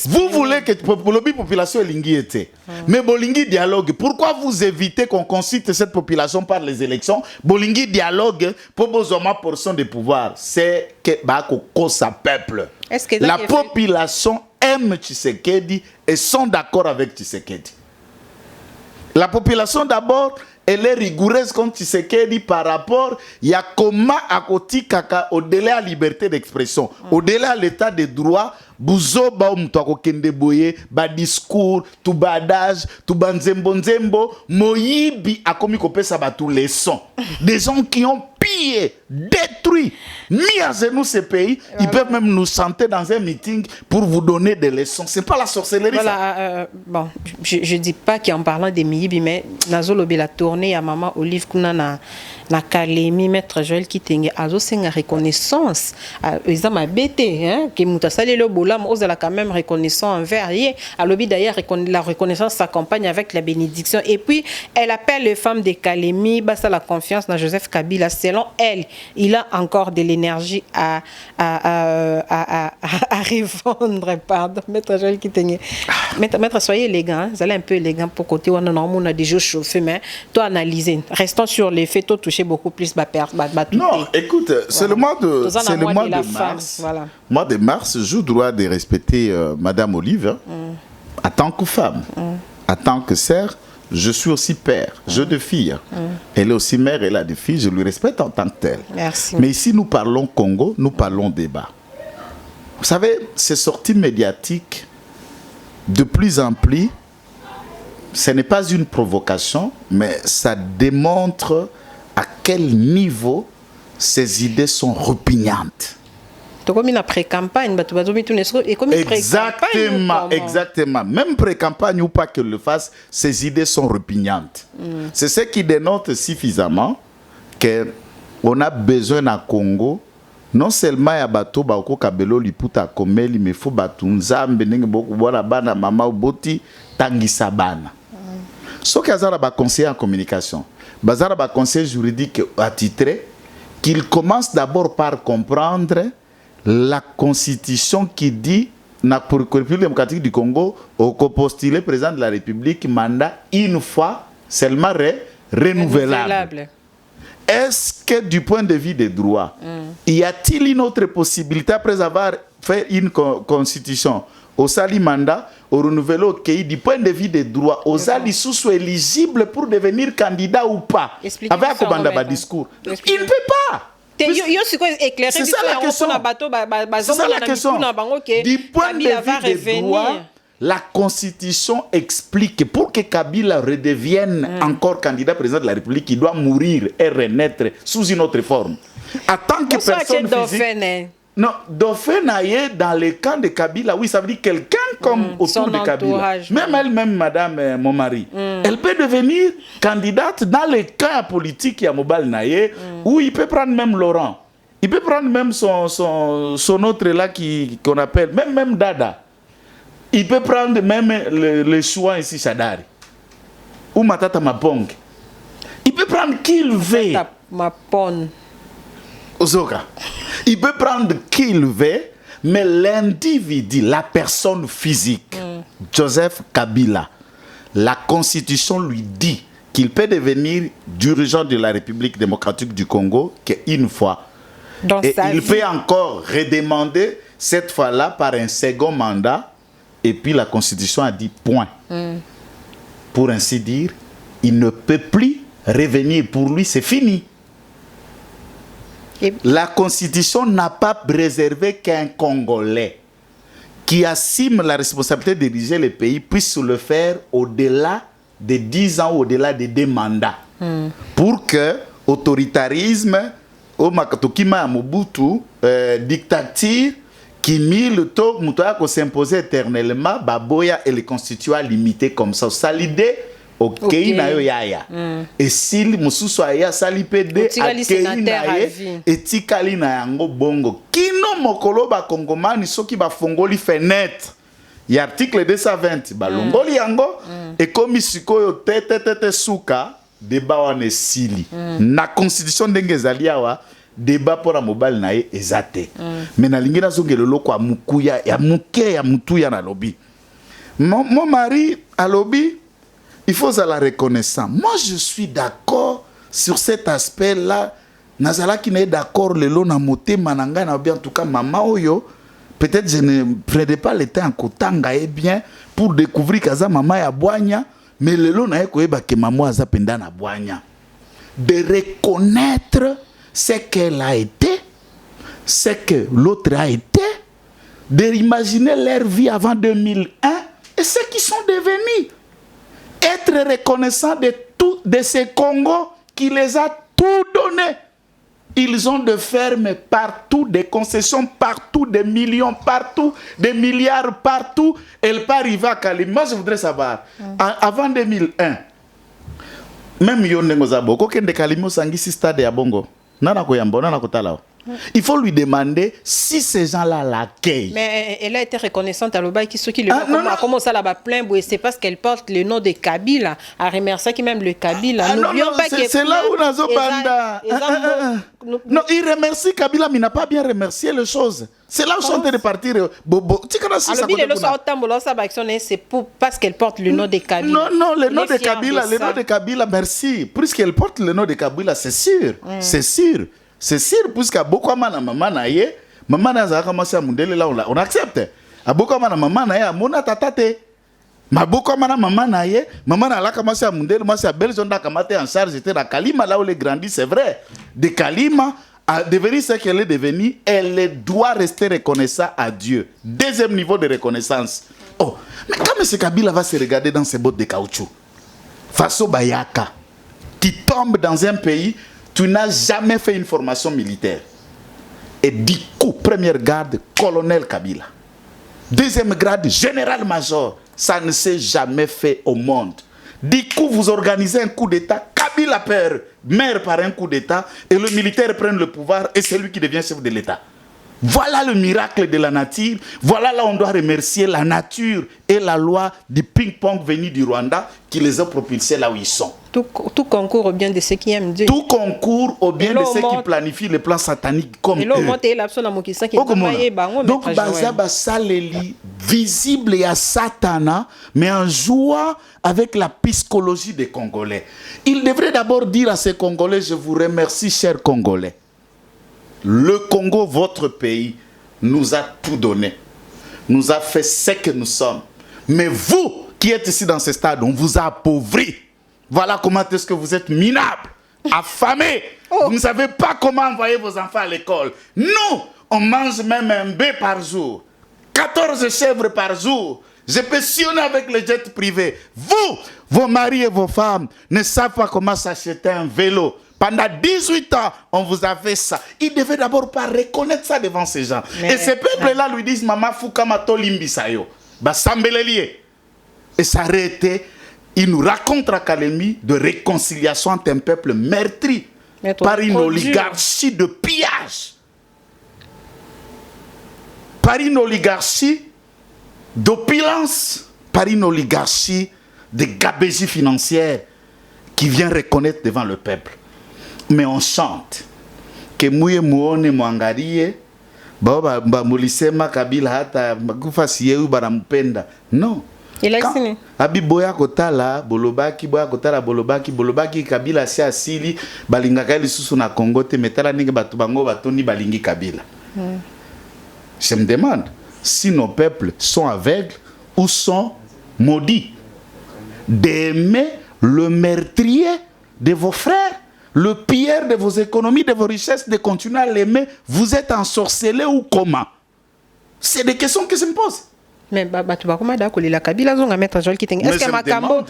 Vous voulez que la population est linguée. Mais Bolingi dialogue. Pourquoi vous évitez qu'on concite cette population par les élections? Bolingi dialogue pour besoin portion de pouvoir. C'est que sa peuple. La population aime Tshisekedi et sont d'accord avec Tshisekedi. La population d'abord, elle est rigoureuse contre Tshisekedi par rapport à comment à côté kaka au-delà de la liberté d'expression, au-delà de l'état de droit, buzo ba umtwako kende boye, ba discours, tout badage, tout banzembo, moyibi a commis kopesa ba tous les sons. Des gens qui ont pillé, détruit, mis à genoux ces pays, ils peuvent même nous chanter dans un meeting pour vous donner des leçons. C'est pas la sorcellerie. Voilà, bon, je dis pas qu'en parlant des Miyibi, mais Nazolobi la tournée à Maman Olive Kuna na Kalemi, Maître Joël Kitenge, Azo Senga reconnaissance. Ils ont bêté, hein, que Moutasali le Boulam, ose la quand même reconnaissant envers hier. À l'objet d'ailleurs, la reconnaissance s'accompagne avec la bénédiction. Et puis, elle appelle les femmes de Kalemi, basta la confiance dans Joseph Kabila. Selon elle, il a encore de l'énergie à revendre, pardon, Maître Joël Kitenge. Maître, soyez élégant, vous allez un peu élégant pour côté où on a déjà chauffé, mais toi analyser. Restons sur les faits, toi toucher beaucoup plus non, écoute, c'est le mois de mars. Voilà. Mois de mars, je dois de respecter Madame Olive en tant que femme, en tant que sœur. Je suis aussi père, j'ai deux filles. Elle est aussi mère, elle a des filles, je lui respecte en tant que telle. Merci. Mais ici, nous parlons Congo, nous parlons débat. Vous savez, ces sorties médiatiques, de plus en plus, ce n'est pas une provocation, mais ça démontre à quel niveau ces idées sont repugnantes. Exactement. Même pré-campagne ou pas qu'elle le fasse, ces idées sont repugnantes. C'est ce qui dénote suffisamment qu'on a besoin à Congo, non seulement à bateau bako kabelo liputa komeli, mais faut batunza mbenenge boku bona bana mama boti tangisa bana. Ce qu'il y a ba conseiller en communication, bazara ba conseiller juridique attitré, qu'il commence d'abord par comprendre la constitution qui dit pour la République démocratique du Congo, au postuler président de la République mandat une fois seulement renouvelable. Est-ce que du point de vue des droits, y a-t-il une autre possibilité après avoir fait une constitution au sali mandat, au renouvelé au pays, du point de vue des droits, aux sali sous éligibles pour devenir candidat ou pas? Avec un discours. Il ne peut pas. C'est ça la question. C'est ça la question. Du point de vue des droits, la Constitution explique que pour que Kabila redevienne encore candidat président de la République, il doit mourir et renaître sous une autre forme. En tant que personne physique... Non, Dauphin dans le camp de Kabila, oui, ça veut dire quelqu'un comme autour de Kabila. Même elle-même, madame, mon mari, elle peut devenir candidate dans le camp politique à Mobile Naye, où il peut prendre même Laurent. Il peut prendre même son autre là qu'on appelle, même Dada. Il peut prendre même le choix ici, Chadari. Ou Matata Mapong. Il peut prendre qui il veut. Mapon. Ozoka. Il peut prendre qui il veut, mais l'individu, la personne physique, Joseph Kabila, la Constitution lui dit qu'il peut devenir dirigeant de la République démocratique du Congo qu'une fois. Et il peut encore redemander, cette fois-là, par un second mandat, et puis la Constitution a dit point. Pour ainsi dire, il ne peut plus revenir. Pour lui, c'est fini. La Constitution n'a pas réservé qu'un Congolais qui assume la responsabilité de diriger le pays puisse le faire au-delà de 10 ans, au-delà de 2 mandats. Pour que l'autoritarisme, au Makatokima Mobutu, dictature, qui mit le taux, s'imposer éternellement, Baboya et les constituants limités comme ça. Ça l'idée okei na yo yaya esili mosusu aya sali pe de akei na ye etikali na yango bongo kino mokolo bakongomani soki bafongoli fenêtre ya article 220 balongoli yango ekomi sikoyo tete suka débat wana esili na constitution ndenge ezali awa débat pour la mobile na ye ezate mais na lingi nazongela loko ya mukuya ya muke ya mutuya na lobby mon mari à lobby il faut la reconnaissance. Moi je suis d'accord sur cet aspect là nazala qui n'est d'accord le lo na moté mananga na bien en tout cas maman oyo peut-être je ne prenais pas le temps en kotanga et bien pour découvrir kaza maman ya boanya mais le lo na ye koyeba ke maman aza penda na boanya de reconnaître ce qu'elle a été, ce que l'autre a été, d'imaginer leur vie avant 2001 et ce qu'ils sont devenus. Être reconnaissant de ces Congos qui les a tout donné. Ils ont de fermes partout, des concessions partout, des millions partout, des milliards partout. Elle pas arriver à Kali. Moi, je voudrais savoir, avant 2001, même Yonengozabo, quand de Kalimo Sangisi Stade à Bongo, il faut lui demander si ces gens-là l'accueillent. Mais elle a été reconnaissante à l'Oba qui ceux qui le a commencé à la plaindre, c'est parce qu'elle porte le nom de Kabila, à remercier qui même le Kabila. N'oublions pas que c'est là où Nazo Banda. Non, il remercie Kabila, mais il n'a pas bien remercié les choses. C'est là où sont de partir. C'est parce qu'elle porte le nom de Kabila. Non, le nom de Kabila, le nom de Kabila, merci. Puisqu'elle porte le nom de Kabila, c'est sûr. C'est sûr. C'est sûr, puisqu'à beaucoup de maman naye, maman n'a commencé à mundele là, on accepte. À beaucoup de maman naye, à mona tatate. Ma beaucoup de maman naye, maman n'a commencé à mundele, moi c'est à Belgique, on a commencé en charge, j'étais à Kalima, là où elle grandit, c'est vrai. De Kalima à devenir ce qu'elle est devenue, elle doit rester reconnaissante à Dieu. Deuxième niveau de reconnaissance. Oh, mais quand M. Kabila va se regarder dans ses bottes de caoutchouc, Faso Bayaka, qui tombe dans un pays, tu n'as jamais fait une formation militaire. Et du coup, première garde, colonel Kabila. Deuxième grade, général-major. Ça ne s'est jamais fait au monde. Du coup, vous organisez un coup d'État, Kabila meurt par un coup d'État, et le militaire prend le pouvoir, et c'est lui qui devient chef de l'État. Voilà le miracle de la nature. Voilà là où on doit remercier la nature et la loi du ping-pong venu du Rwanda qui les a propulsés là où ils sont. Tout concourt au bien de ceux qui aiment Dieu. Tout concourt au bien de ceux qui planifient les plans sataniques comme eux. Donc, Bazaba Saleli, visible à Satana, mais en jouant avec la psychologie des Congolais. Il devrait d'abord dire à ces Congolais, je vous remercie, chers Congolais. Le Congo, votre pays, nous a tout donné. Nous a fait ce que nous sommes. Mais vous, qui êtes ici dans ce stade, on vous a appauvris. Voilà comment est-ce que vous êtes minables, affamés. Vous ne savez pas comment envoyer vos enfants à l'école. Nous, on mange même un bœuf par jour. 14 chèvres par jour. Je peux sillonner avec les jets privés. Vous, vos maris et vos femmes, ne savent pas comment s'acheter un vélo. Pendant 18 ans, on vous a fait ça. Il devait d'abord pas reconnaître ça devant ces gens. Et ces peuples-là lui disent, Maman Fukama Tolimbi Sayo. Basambelelie. Et s'arrêter. Il nous raconte à Kalemi de réconciliation entre un peuple meurtri par une oligarchie de pillage. Par une oligarchie d'opulence. Par une oligarchie de gabegie financière qui vient reconnaître devant le peuple. Mais on chante que mouye muone mwangalie baba mulisema Kabila hata kufasi yeu banampenda. Non. Il a signé. Abi boya kotala bolobaki Kabila si asili balingaka lisusu na Congo te metala ninge batu bango batoni balingi Kabila. Je me demande si nos peuples sont aveugles ou sont maudits d'aimer le meurtrier de vos frères, le pilleur de vos économies, de vos richesses, de continuer à l'aimer. Vous êtes ensorcelés ou comment? C'est des questions qui se me posent. Mais tu vas comment d'accord la Kabila zonga mettre Joël qui est-ce que Makambo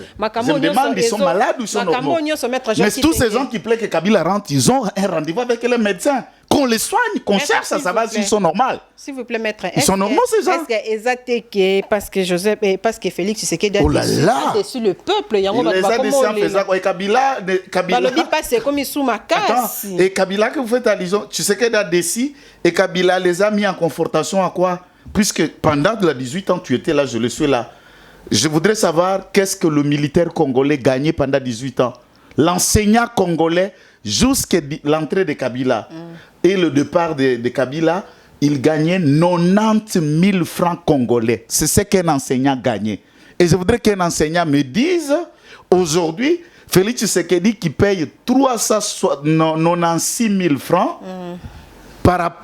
ils sont malades ou ils sont normaux? Mais tous ces gens qui plaident que Kabila rentre, ils ont un rendez-vous avec les médecins. qu'on les soigne, qu'on cherche à savoir s'ils sont normaux. S'il vous plaît, maître. Ils sont normaux, ces gens. Est-ce que exact parce que Joseph, parce que Félix Tshisekedi a déçu le peuple, il les a déçus en faisant quoi? Et Kabila c'est comme il sous ma casse. Et Kabila que vous faites allusion, Tshisekedi a déçu et Kabila les a mis en confrontation à quoi? Puisque pendant 18 ans, tu étais là, je le suis là. Je voudrais savoir qu'est-ce que le militaire congolais gagnait pendant 18 ans. L'enseignant congolais, jusqu'à l'entrée de Kabila et le départ de Kabila, il gagnait 90 000 francs congolais. C'est ce qu'un enseignant gagnait. Et je voudrais qu'un enseignant me dise, aujourd'hui, Félix Tshisekedi qui paye 396 000 francs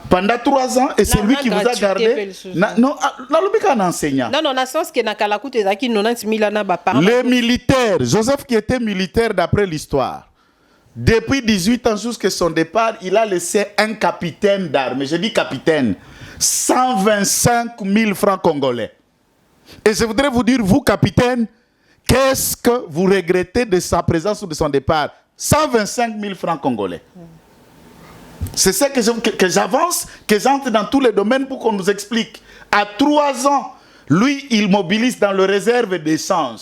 pendant 3 ans, et c'est lui qui vous a gardé. Non, un enseignant. Non, dans le sens que les militaires, Joseph qui était militaire d'après l'histoire, depuis 18 ans jusqu'à son départ, il a laissé un capitaine d'armée, je dis capitaine, 125 000 francs congolais. Et je voudrais vous dire, vous capitaine, qu'est-ce que vous regrettez de sa présence ou de son départ? 125 000 francs congolais. C'est ça que j'avance, que j'entre dans tous les domaines pour qu'on nous explique. À 3 ans, lui, il mobilise dans le réserve d'échange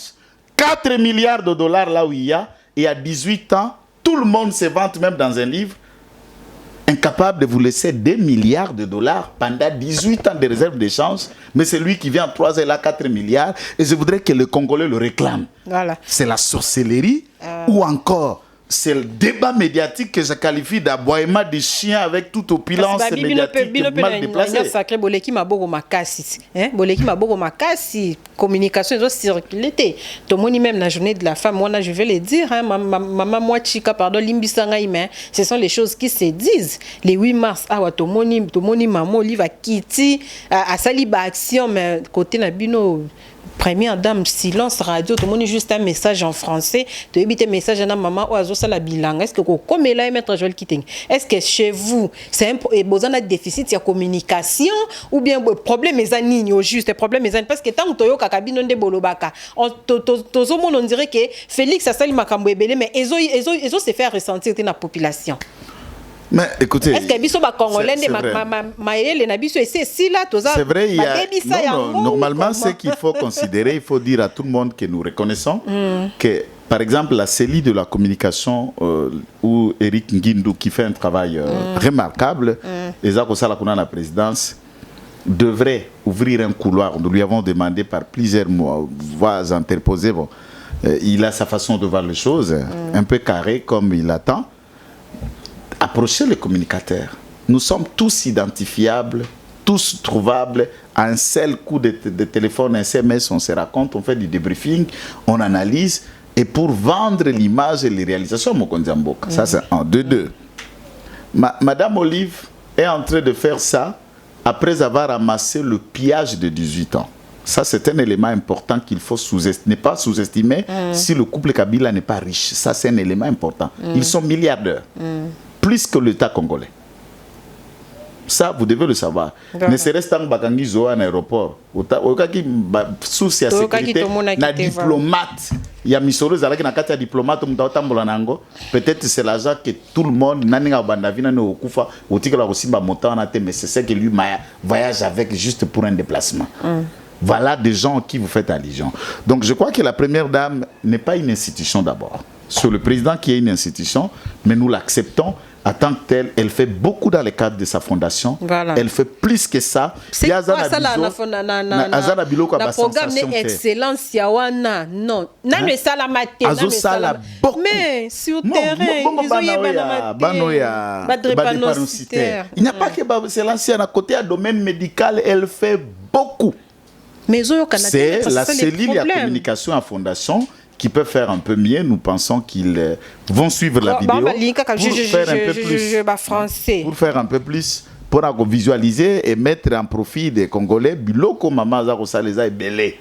4 milliards de dollars là où il y a, et à 18 ans, tout le monde se vante même dans un livre, incapable de vous laisser 2 milliards de dollars pendant 18 ans de réserve d'échange, mais c'est lui qui vient en 3 ans, il a 4 milliards, et je voudrais que le Congolais le réclame. Voilà. C'est la sorcellerie ou encore c'est le débat médiatique que je qualifie d'aboiement de chien avec toute opulence médiatique mal déplacée. Sacré boleki maboko makasi, boleki maboko makasi, communication doit circuler. Tout le monde même la journée de la femme, moi je vais le dire, maman moi chika pardon limbisanga ime, ce sont les choses qui se disent. Les 8 mars awa tout le monde maman liva kiti à saliba action mais côté na bino Première dame, silence radio, tout le monde juste un message en français. Tu évites un message à la maman ou à la bilang. Est-ce que comme là et mettre Joël Kitting, est-ce que chez vous c'est un besoin de déficit de communication ou bien problème est un au juste problème est parce que tant que toyo kakabino de bolobaka on dirait que Félix a sali makambo ebele mais ezo se faire ressentir dans la population. Mais écoutez, est-ce que biso ba congolais c'est vrai, normalement ce qu'il faut considérer, il faut dire à tout le monde que nous reconnaissons que par exemple la CELI de la communication où Eric Ngindou qui fait un travail remarquable et ça la présidence devrait ouvrir un couloir. Nous lui avons demandé par plusieurs voies interposées. Bon, il a sa façon de voir les choses un peu carré comme il attend. Approcher les communicateurs. Nous sommes tous identifiables, tous trouvables. À un seul coup de téléphone, un SMS, on se raconte, on fait du débriefing, on analyse. Et pour vendre l'image et les réalisations, ça c'est un, deux. Madame Olive est en train de faire ça après avoir amassé le pillage de 18 ans. Ça, c'est un élément important qu'il faut ne pas sous-estimer si le couple Kabila n'est pas riche. Ça, c'est un élément important. Ils sont milliardaires. Plus que l'État congolais. Ça, vous devez le savoir. Ne serait-ce qu'en Bakangizo, en aéroport, qui souci à sécurité, na diplomate, il y a misoro zalaki na kati ya diplomate mutaotambola nango, peut-être c'est l'argent que tout le monde naninga bandavina no okufa, otikala kosimba montant na te, mais c'est ce que lui voyage avec juste pour un déplacement. Voilà des gens à qui vous faites allusion. Donc je crois que la première dame n'est pas une institution d'abord. C'est le président qui est une institution, mais nous l'acceptons en tant que telle. Elle fait beaucoup dans le cadre de sa fondation. Voilà. Elle fait plus que ça. C'est quoi ça la programme d'excellence yawana non. Nanu sala maté. Mais sur terrain il n'y a pas que excellence à côté à domaine médical. Elle fait beaucoup. C'est la cellule de communication en fondation qui peut faire un peu mieux. Nous pensons qu'ils vont suivre la vidéo pour faire un peu plus, pour visualiser et mettre en profit des Congolais. Biloko Mama Zarossaleza est belé.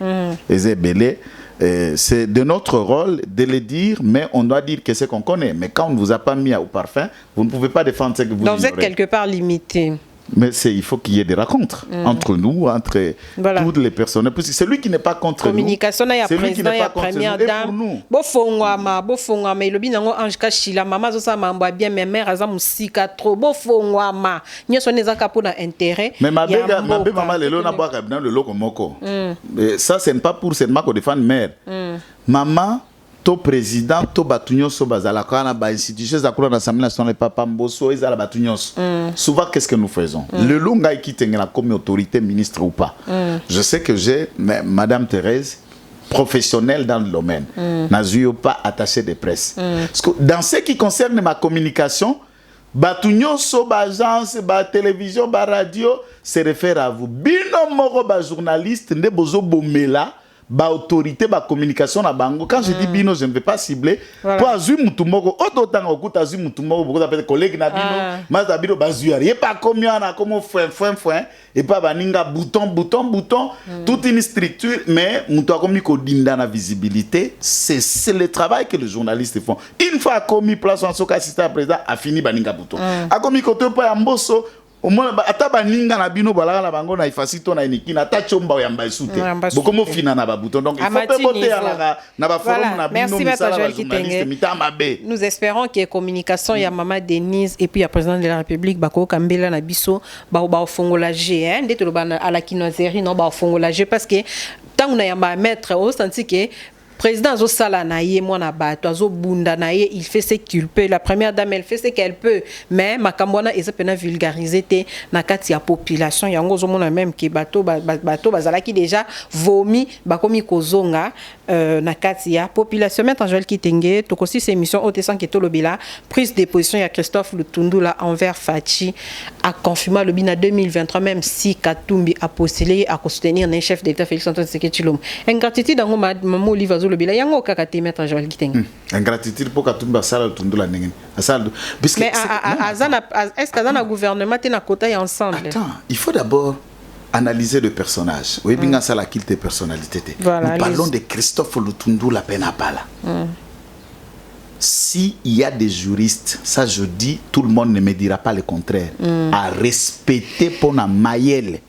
C'est de notre rôle de le dire, mais on doit dire que c'est qu'on connaît. Mais quand on ne vous a pas mis au parfum, vous ne pouvez pas défendre ce que vous ignorez. Donc vous êtes quelque part limité. Mais il faut qu'il y ait des rencontres entre nous, entre toutes les personnes. Parce que celui qui n'est pas contre communication nous, c'est lui qui n'est pas contre nous, et pour nous. Bofongwama, il lobi nango Ange Kachila, maman zo sa mamba bien, mes mères aza musika trop, bofongwama. Nyo so nezaka pour intérêt. Mais ma maman lelo na boire dans le loko moko. Ça c'est pas pour seulement qu'on défend mère. Maman to président to batunyo so bazala kana ba institution za kula na l'Assemblée nationale papa mboso ezala batunyo. Souvent qu'est-ce que nous faisons? Le longa qui tengela comme autorité ministre ou pas. Je sais que j'ai madame Thérèse professionnelle dans le domaine. N'azuyo pas attaché de presse. Parce que dans ce qui concerne ma communication, batunyo so ba agence ba télévision ba radio se réfère à vous. Bino moko ba journaliste ne bozo bomela ba autorité ba communication na bango. Quand je dis bino, je ne vais pas cibler pour azui mutumoko autant okuta azui mutumoko beaucoup d'appels collègues na bino mas abino bazuari et pas comme yana comme foin et pas baninga bouton toute une structure mais muto akomi ko dinda na visibilité, c'est le travail que les journalistes font. Une fois commis place en soka assistant président a fini baninga bouton akomi ko to pa mboso au moins ata baninga na bino balaka na bango na ifasito na inikina ata chomba ya mbaisute bokomo fina na babuton donc il faut pas boter na ba forum na bino misala ba journaliste mitama be. Nous espérons que communication ya Maman Denise et puis ya président de la République bako kambela na biso ba fongola G ndeto lo bana à la kinoiserie non ba fongola G parce que tant on a ya mettre au senti que président Zo Sala naye mwana bato Zo Bunda naye il fait ce qu'il peut, la première dame elle fait ce qu'elle peut, mais makambona eza pena vulgariser te na kati ya population yango zo mona même que bato bazala ki déjà vomi bakomi kozonga na kati ya population. Maintenant Joël Kitenge to aussi ces émissions au tessan que to lobila prise de position ya Christophe Lutundula envers Fachi a confirmé le bina 2023 même si Katumbi a postulé à soutenir le chef d'État Félix Antoine Tshisekedi Tshilombo. Ingratitude dans maman Olivier le bilan yango kakati mettre Joël Kitenge ingratitude pour Katumba sala Lutundula ndenge asala puisque mais est-ce que dans le gouvernement tu na kota ya ensemble. Attends, il faut d'abord analyser le personnage. Oui, bien ça la quitte personnalité. Voilà, nous parlons de Christophe Lutundula Penapala. S'il y a des juristes, ça je dis, tout le monde ne me dira pas le contraire, à respecter pour la maïelle,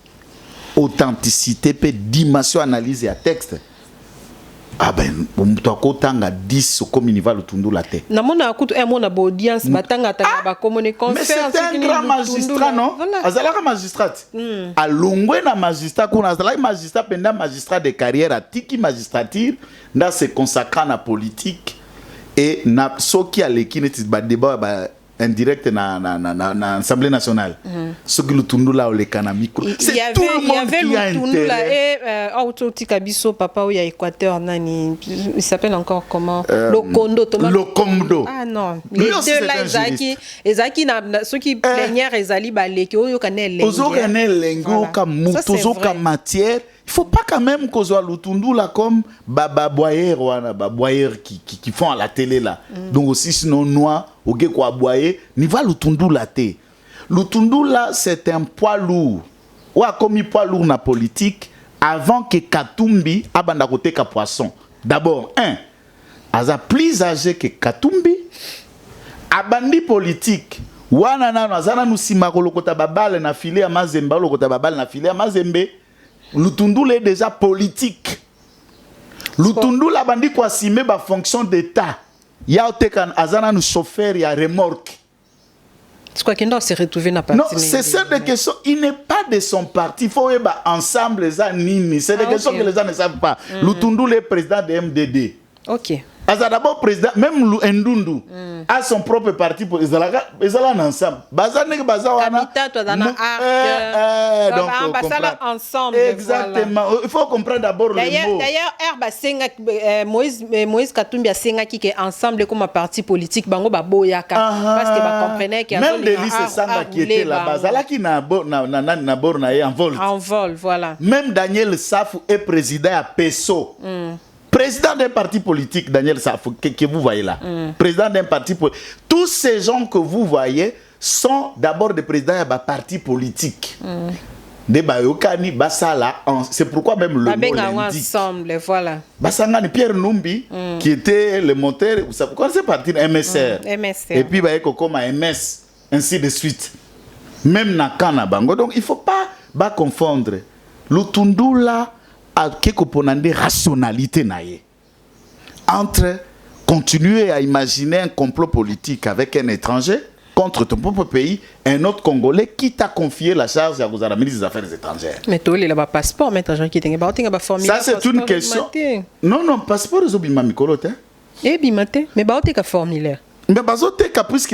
authenticité, dimension, analyse et texte. Ah ben, on a 10 comme il va le tundu la tête. Na mona akutu mona ba audience batanga tanga ba communication. Mais c'est un grand magistrat non? Azalaka magistrat. A longwe na magistrat kuna azalaka magistrat pendant magistrat de carrière à tiki magistrature dans se consacrant à politique et na soki a lekine ba débat ba indirect na Assemblée nationale. Ce que le tundu là le micro. C'est tout le monde qui a intérêt. Et auto Kabiso papa ou ya Équateur nani il s'appelle encore comment le Kondo Thomas le Kondo. Ah non, les deux là ezaki na ceux qui plénière ezali baleki oyo kanel lengo. Ozo kanel lengo comme mutozo comme matière. Il faut pas quand même qu'on soit Lutundu là comme baboyer qui font à la télé là. Donc aussi sinon noir au gars quoi boyer ni va Lutundu là té. Lutundu là c'est un poids lourd. Ou a commis poids lourd na politique avant que Katumbi abanda côté ka poisson. D'abord aza plus âgé que Katumbi abandi politique. Wana na azana nusima ko lokota babale na filet ya Mazembe lokota babale na filet ya Mazembe. Lutundula est déjà politique. Lutundula bandi kwa sime ba fonction d'état. Ya otekan azana nu chauffeur ya remorque. C'est quoi qu'il doit se retrouver na parti. Non, c'est ça des questions, il n'est pas de son parti. Il faut ba ensemble les nini, c'est des questions que les gens ne savent pas. Lutundula est président de MDD. OK. D'abord président même Ndundu a son propre parti pour Ezala ensemble. Bazane baza wana. Donc ensemble. Exactement. Voilà. Il faut comprendre d'abord le mot. D'ailleurs Herba Senga Moïse Katumbi a Senga qui est ensemble comme un parti politique bango ba boyaka parce que ba comprenait qu'il y a même Delis Sanga qui était là bazala qui na borna en vol. En vol, voilà. Même Daniel Safou est président à PESO. Président d'un parti politique, Daniel Safou, que vous voyez là. Président d'un parti politique. Tous ces gens que vous voyez sont d'abord des présidents d'un parti politique. Des Bayokani, Basala, c'est pourquoi même le mot l'indique. Ensemble, voilà. Basangani, Pierre Numbi, qui était le moteur, vous savez, quand c'est parti MSR. MSR. Et puis, Bayeko comme MS, ainsi de suite. même na kana bango. Donc il faut pas confondre Lutundula a quelque ponande rationalité naie entre continuer à imaginer un complot politique avec un étranger contre ton propre pays, un autre Congolais qui t'a confié la charge à la ministre des Affaires étrangères. Mais toi, il a pas passeport, mais t'as qui t'es ça c'est une question. Non, passeport de Zobima Mikolote. Eh, bimate, mais t'es qu'à formulaire. Mais puisque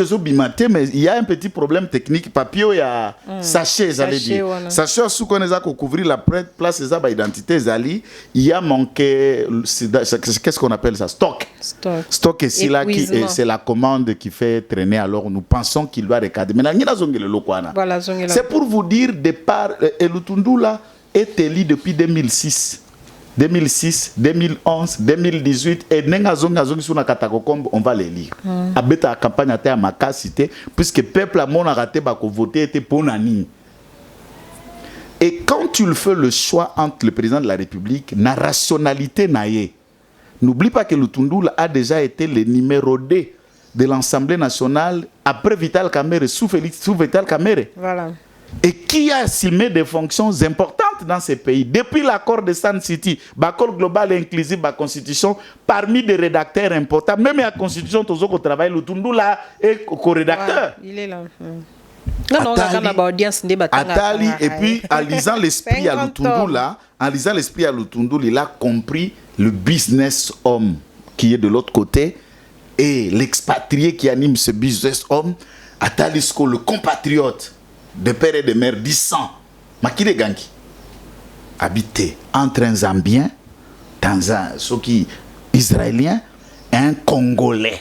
mais il y a un petit problème technique. Papier, il y a sachet, j'allais dire. Voilà. Sachet, sous qu'on a couvrir la place, identité, il y a manqué, qu'est-ce qu'on appelle ça? Stock. Stock est si là, c'est la commande qui fait traîner. Alors nous pensons qu'il doit recadrer. Mais voilà, c'est pour vous dire, départ, Lutundula est élu depuis 2006. 2006, 2011, 2018 et on va les lire. Abeta la campagne à Makasité puisque le peuple a raté pour voter était pour nani. Et quand tu le fais le choix entre le président de la République, la rationalité naïe. N'oublie pas que Lutundula a déjà été le numéro 2 de l'Assemblée nationale après Vital Kamerhe, sous Vital Kamerhe. Voilà. Et qui a assumé des fonctions importantes dans ces pays. Depuis l'accord de Sun City, l'accord global et inclusif de la Constitution, parmi des rédacteurs importants, même la Constitution, tout ce qu'on travaille, le Tundula est co-rédacteur. Il est là. Non, Atali, et puis en lisant l'esprit à Lutundula, il a compris le business homme qui est de l'autre côté et l'expatrié qui anime ce business homme. Atali, le compatriote de père et de mère 10 ans, Makile Gangi, habité entre un Zambien, Israélien et un Congolais.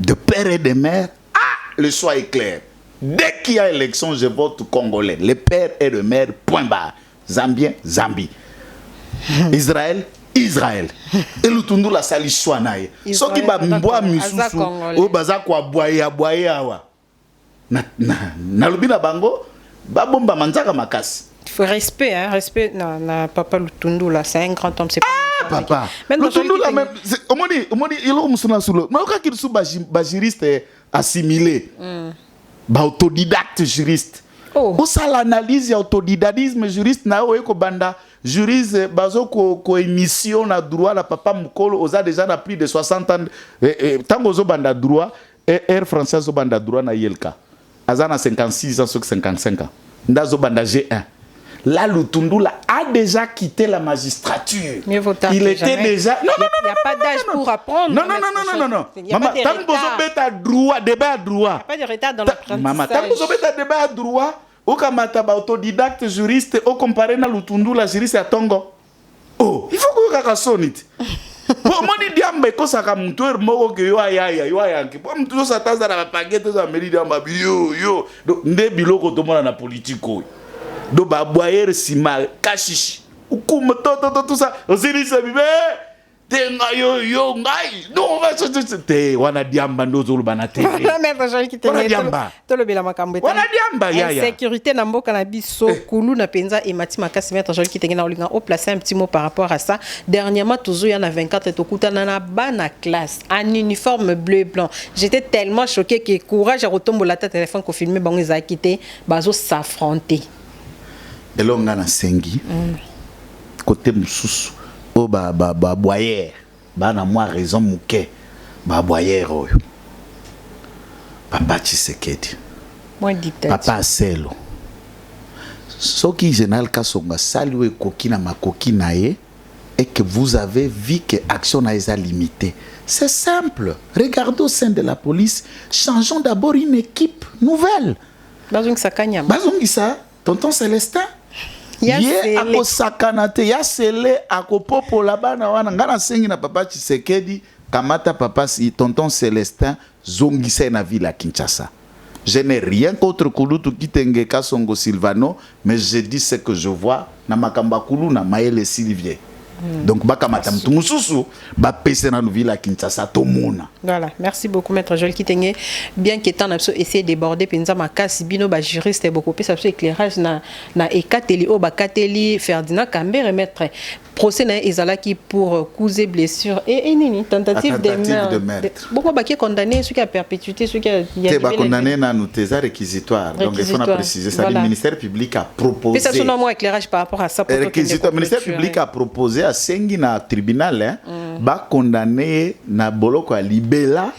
De père et de mère, le choix est clair. Dès qu'il y a élection, je vote Congolais. Les pères et de mère, point barre. Zambien, Zambie. Israël, Israël. Et le tundu la sali chouanaye. Ce qui va m'boire misusu, ou baza kwa boye awa. Na lubina bango, babomba manzaka makasi. Il faut respect, respect. Non, papa Lutundu là, c'est un grand homme, c'est pas. Papa. Lutundu là même, on dit, il a musuna solo. Mais quand il sous juriste assimilé, autodidacte juriste. Où ça l'analyse et autodidactisme juriste na oeko banda juriste bazo ko émission na droit la papa mukolo oza déjà na plus de 60 ans tango zo banda droit Air France zo banda droit na yelka. Azana 56 ans sur 55 ans. Ndazo banda G1. Là, Lutundula a déjà quitté la magistrature. Il était déjà. Non, il n'y a pas d'âge pour apprendre. Non. Maman, tant que vous avez droit, débat à droit. Il n'y a pas de retard dans l'apprentissage. Maman, tant que vous avez débat à droit, au Kamataba autodidacte juriste, au comparé à Lutundula juriste à Tongo. Oh, il faut que vous sonite. Bon, moi, je dis que ça a monté un mot que yo aya. Bon, tout ça, ça a pagé, tout ça, mais yo. Donc, ne bilo ko to na politique. Do ba boyer sima kashish ukum tout ça oziri se bibe tenga yo ngai no va te wana diamba ndozo lubana te la merde Jean qui te to le bela makambo wana diamba ya sécurité na mboka na biso kulu na penza et mati makasi mettre Jean qui te na olinga au placer un petit mot par rapport à ça. Dernièrement toujours il y en a 24 to kutana na bana classe en uniforme bleu et blanc. J'étais tellement choqué que courage à retomber la tête téléphone ko filmer bango za quitté bazo s'affronter. Et là, on a un sengi. Côté moussous. Oh, boyer. Na moi raison mouké. Boyer. Papa Tshisekedi. Papa Selo. Ce qui est général, Kassonga, salué Kokina Makokinae, et que vous avez vu que l'action a été limitée. C'est simple. Regardez au sein de la police. Changeons d'abord une équipe nouvelle. Bazong Sakanya. Bazong ça. Tonton Célestin. Yé ako sakanate ya sele ako popo labana wana ngana sengi na papa Tshisekedi kamata papa si tonton Célestin zongisa na ville à Kinshasa. Je n'ai rien contre Kulutu Kitenge Kasongo Silvano, mais je dis ce que je vois na makamba Kulu na Maëlle Sylvier. Donc bakamata mutu mususu ba pese na ville à Kinshasa tomona. Voilà, merci beaucoup maître Joël Kitenge. Bien qu'étant essayer de déborder penza makasi bino ba juriste beaucoup plus ça éclairage na ekateli o ba kateli Ferdinand Kambere maître procès na ezalaki pour causer blessure et nini tentative de meurtre. Beaucoup ba qui condamné ceux qui a perpétuité ceux qui a condamné na nous tes réquisitoire. Donc il faut préciser ça le ministère public a proposé. Mais ça son nom éclairage par rapport à ça pour le ministère public a proposé à sengi na tribunal ba condamné na boloko libela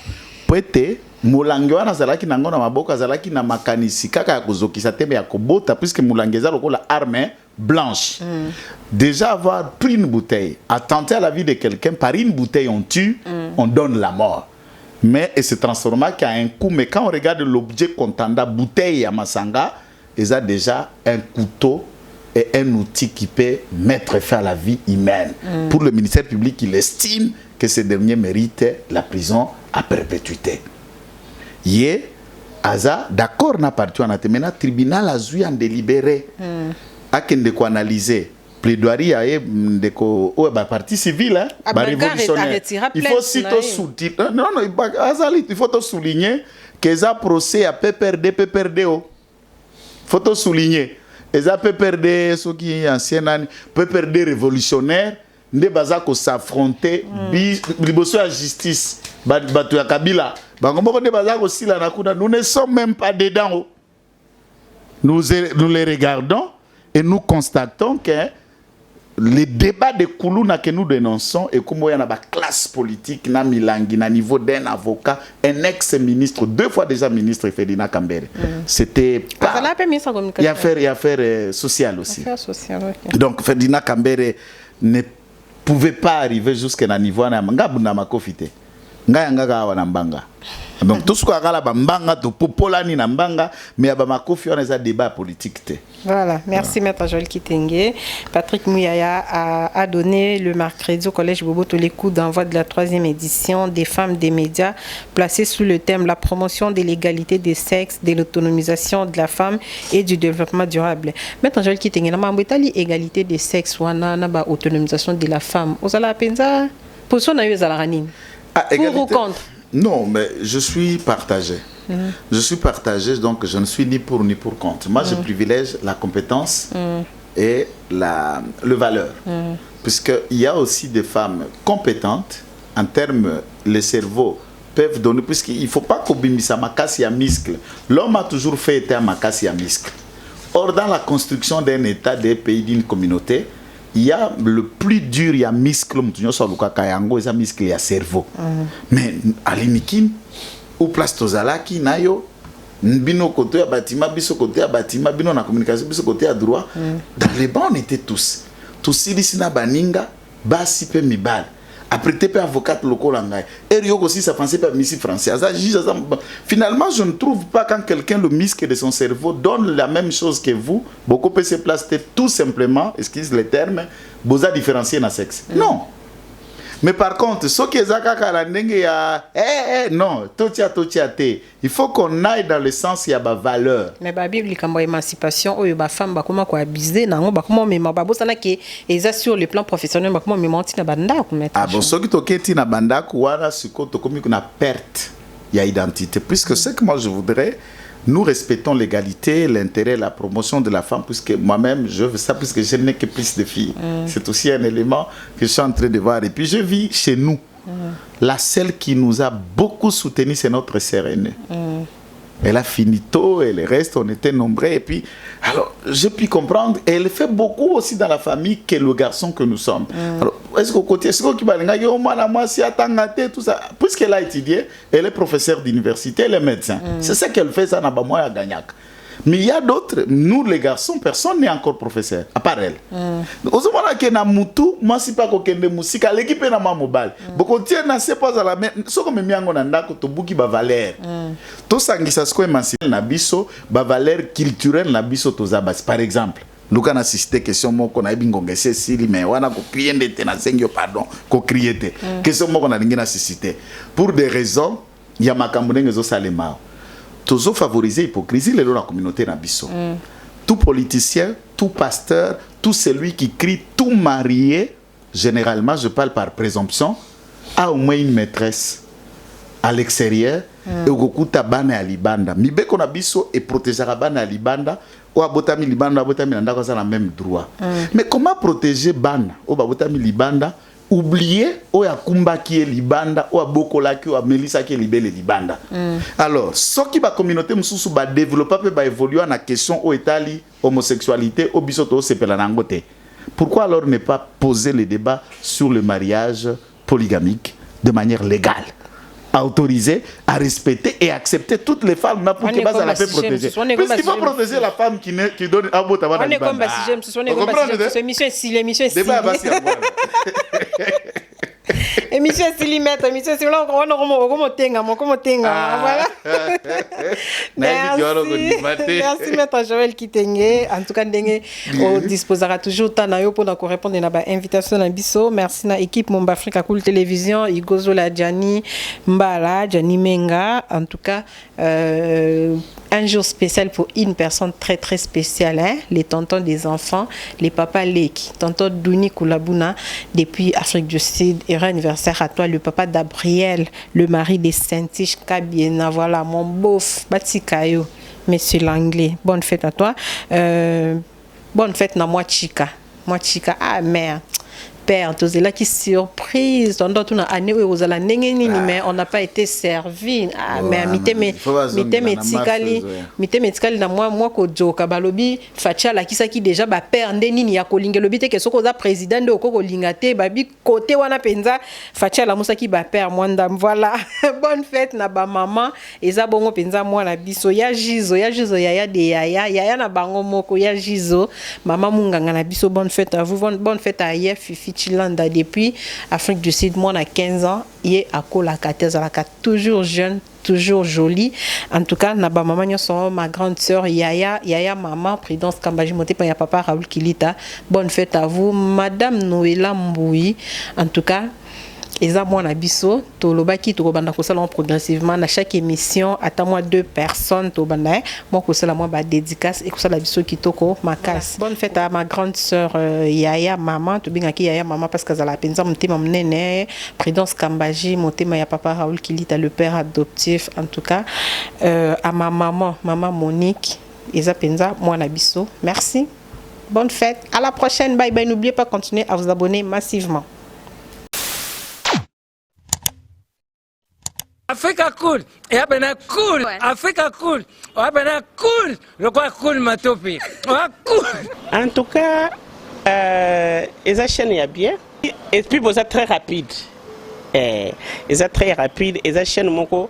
poete mulangi wana zalaki nango na maboko zalaki na makanisi kaka ya kozokisa tembe ya kobota puisque mulangi za lokola arme blanche. Déjà avoir pris une bouteille, attenter à la vie de quelqu'un par une bouteille on tue, on donne la mort. Mais et se transforma qu'à un coup. Mais quand on regarde l'objet contendant bouteille à Masanga, ils ont déjà un couteau et un outil qui peut mettre fin à la vie humaine. Pour le ministère public, il estime que ce dernier mérite la prison à perpétuité. Yé, Aza, d'accord, n'a pas mais le tribunal a joué en délibéré. A qu'en quoi analyser. Plaidoirie à la partie civile, révolutionnaire. Il faut sitôt souligner. Non, il faut souligner que ça procès à PPRD. Il faut souligner. Et ça PPRD, ceux qui sont anciens, PPRD révolutionnaire, ne baza ko s'affronter, biboso à justice, batu ya Kabila. Nous ne sommes même pas dedans. Nous les regardons et nous constatons que les débats de Koulouna que nous dénonçons et comme il y a une classe politique na milangi na niveau d'un avocat, un ex-ministre, 2 fois déjà ministre Ferdinand Kambere. C'était pas il y a affaire sociale aussi. Affaire sociale, okay. Donc Ferdinand Kambere ne pouvait pas arriver jusqu'à niveau na ngabuna makofite. Ngayanga wana mbanga. Donc tout ce qu'on a là bambanga to popolani na mbanga mais aba makofi on a débat politique. Voilà, merci maître Joël Kitenge. Patrick Mouyaya a donné le mercredi au collège Boboto les coups d'envoi de la 3e édition des femmes des médias placée sous le thème la promotion de l'égalité des sexes, de l'autonomisation de la femme et du développement durable. Maître Joël Kitenge na mambetali égalité des sexes wana na ba autonomisation de la femme. Osala penza position na yo zala ranini. Pour ou contre? Non, mais je suis partagé. Je suis partagé, donc je ne suis ni pour contre. Moi, je privilège la compétence et le valeur. Puisqu'il y a aussi des femmes compétentes, en termes, les cerveaux peuvent donner, puisqu'il ne faut pas qu'Obimisa Makasi à muscle. L'homme a toujours fait état Makasi à muscle. Or, dans la construction d'un État, des pays, d'une communauté, il y a le plus dur, il y a muscle, il y a muscle, il y a cerveau. Mais à l'inikin, ou place Tozalaki, nayo, bino côté à bâtiment, biso côté à bâtiment, bino na communication, biso côté à droit. Dans les bancs, on était tous. Tous ici, na baninga, basi pe mibal. Après, tu es avocat local. Et il y a aussi sa français par ministre français. Finalement, je ne trouve pas quand quelqu'un le muscle de son cerveau donne la même chose que vous, beaucoup peut se placer tout simplement, excuse les termes, vous a différencié dans le sexe. Non. Mais par contre, ce qui est non, il faut qu'on aille dans le sens il y a ma valeur. Mais la Bible il y a émancipation où les femmes ba comment quoi abuser na ba comment mais ba bosana que eza sur le plan professionnel ba comment me menti na banda ko mettre. Ah bon, ce qui toketi na banda ko wana siko to komi na perte il y a identité puisque ce que moi je voudrais nous respectons l'égalité, l'intérêt, la promotion de la femme, puisque moi-même, je veux ça, puisque je n'ai que plus de filles. C'est aussi un élément que je suis en train de voir. Et puis, je vis chez nous. La seule qui nous a beaucoup soutenu, c'est notre sœur aînée. Elle a fini tôt, et le reste, on était nombreux. Et puis, alors, j'ai pu comprendre, et elle fait beaucoup aussi dans la famille que le garçon que nous sommes. Alors, est-ce qu'au côté, tout ça, puisqu'elle a étudié, elle est professeure d'université, elle est médecin. C'est ça qu'elle fait, ça n'a pas moyen à gagner. Mais il y a d'autres, nous les garçons, personne n'est encore professeur, à part elle. Au moment où na mutu, moi si pas kokende musique, l'équipe na ma mobile. Beaucoup tiens na c'est pas à la même, ce que me miango na ndako to buki ba valeur. To sangisa sko émancipé na biso, ba valeur culturelle na biso to zabas. Par exemple, Luka na cité question moko na ibingongese sili mais wana ko crier te na sengyo pardon, ko crier te. Question moko na lingi na cité. Pour des raisons, il y a makambo ngezo salema. Toujours favoriser l'hypocrisie dans la communauté nabiso. Tout politicien, tout pasteur, tout celui qui crie tout marié, généralement, je parle par présomption, a au moins une maîtresse à l'extérieur et au kuta bana à libanda. Mi be kona biso et protéger bana à libanda ou abotami libanda abotami nanda kwa ça la même droit. Mais comment protéger bana ou abotami libanda oublier ou ya kumba qui est libanda ou abokola qui ou melissa qui est libellé libanda. Alors, ce qui va communauté mususu ba développer ba évoluer na question au etali homosexualité au bisoto sepela nangote. Pourquoi alors ne pas poser le débat sur le mariage polygamique de manière légale, à autoriser, à respecter et accepter toutes les femmes pour que base à la paix protéger. Puisqu'il faut protéger la femme qui donne un beau tabac. On est comme c'est émission ici, l'émission ici. Débat va s'y avoir. Émission Silimètre, émission Silimètre, on tenga, voilà. Merci Maître Joël Kitenge. En tout cas, on disposera toujours temps pour répondre à l'invitation à Bisso. Merci à l'équipe Momba Africa Cool Télévision, Igozo la Gianni Mbala, Gianni Menga. En tout cas, un jour spécial pour une personne très très spéciale, hein? Les tontons des enfants, les papas Leki, tonton Douni Koulabuna, depuis Afrique du Sud. Et anniversaire à toi, le papa d'Abriel, le mari de Saint-Tiche Kabiena. Voilà, mon beauf, Batikayo, monsieur l'anglais. Bonne fête à toi. Bonne fête à moi, Chica. Moi, Chica, ah merde. Père, tout là qui surprise. On doit année où vous allez mais on n'a pas été servi. Ah mais metikali na moi ko joka balobi facha la kisa ki déjà ba père ndeni ya kolinga lobi te ke soko za président de ko kolinga te babi côté wana penza facha la musa ki ba père mwanda. Voilà. Bonne fête na ba maman eza bongo penza moi na biso ya jizo yaya de yaya na bango moko ya jizo maman munganga na biso. Bonne fête à vous, bonne fête à Yef Fifi Chilanda depuis Afrique du Sud. Moi, on a 15 ans. Il est à Kolakate, toujours jeune, toujours jolie. En tout cas, na ba maman ma grande sœur Yaya maman Prudence Kambaji monté par ya papa Raoul Kilita. Bonne fête à vous, Madame Noëlla Mboui. En tout cas, eza moi na biso to lobaki to banda ko sala progressivement na chaque émission attends-moi 2 personnes to banda moi ko sala moi ba dédicace et ko sala biso kitoko makas. Bonne fête à ma grande sœur Yaya maman to bingaki Yaya maman parce que za la penza mtima mnene Prudence Kambaji motema ya papa Raoul Kilita le père adoptif. En tout cas à ma maman Monique eza penza moi na biso. Merci, bonne fête, à la prochaine, bye bye. N'oubliez pas de continuer à vous abonner massivement. Africa cool, et abena cool. Ouais. Africa cool, abena cool. Le quoi cool matopi, cool. En tout cas, les chaînes y a bien. Et puis vous êtes très rapide. Ils sont très rapides. Les chaînes moko,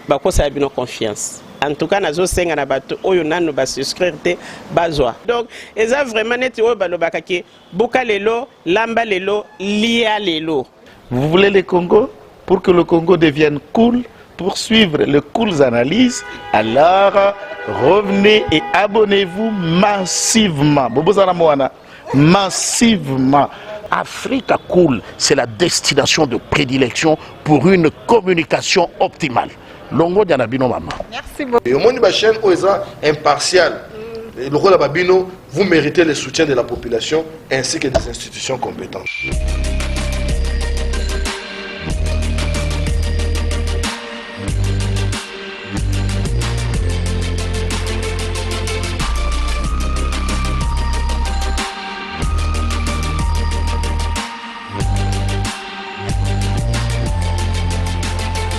bako ça a bien confiance. En tout cas, nazo senga na bato oyo nanu ba souscrire te bazwa. Donc, ils ont vraiment neti oyo balobakaki boka lelo, lamba lelo, lia lelo. Vous voulez le Congo? Pour que le Congo devienne cool, pour suivre les cool analyses, alors revenez et abonnez-vous massivement. Bobozana Moana, massivement. Africa Cool, c'est la destination de prédilection pour une communication optimale. Longo Dianabino Mama. Merci beaucoup. Et au monde de la chaîne, où est impartial. Le rôle de Babino, vous méritez le soutien de la population ainsi que des institutions compétentes.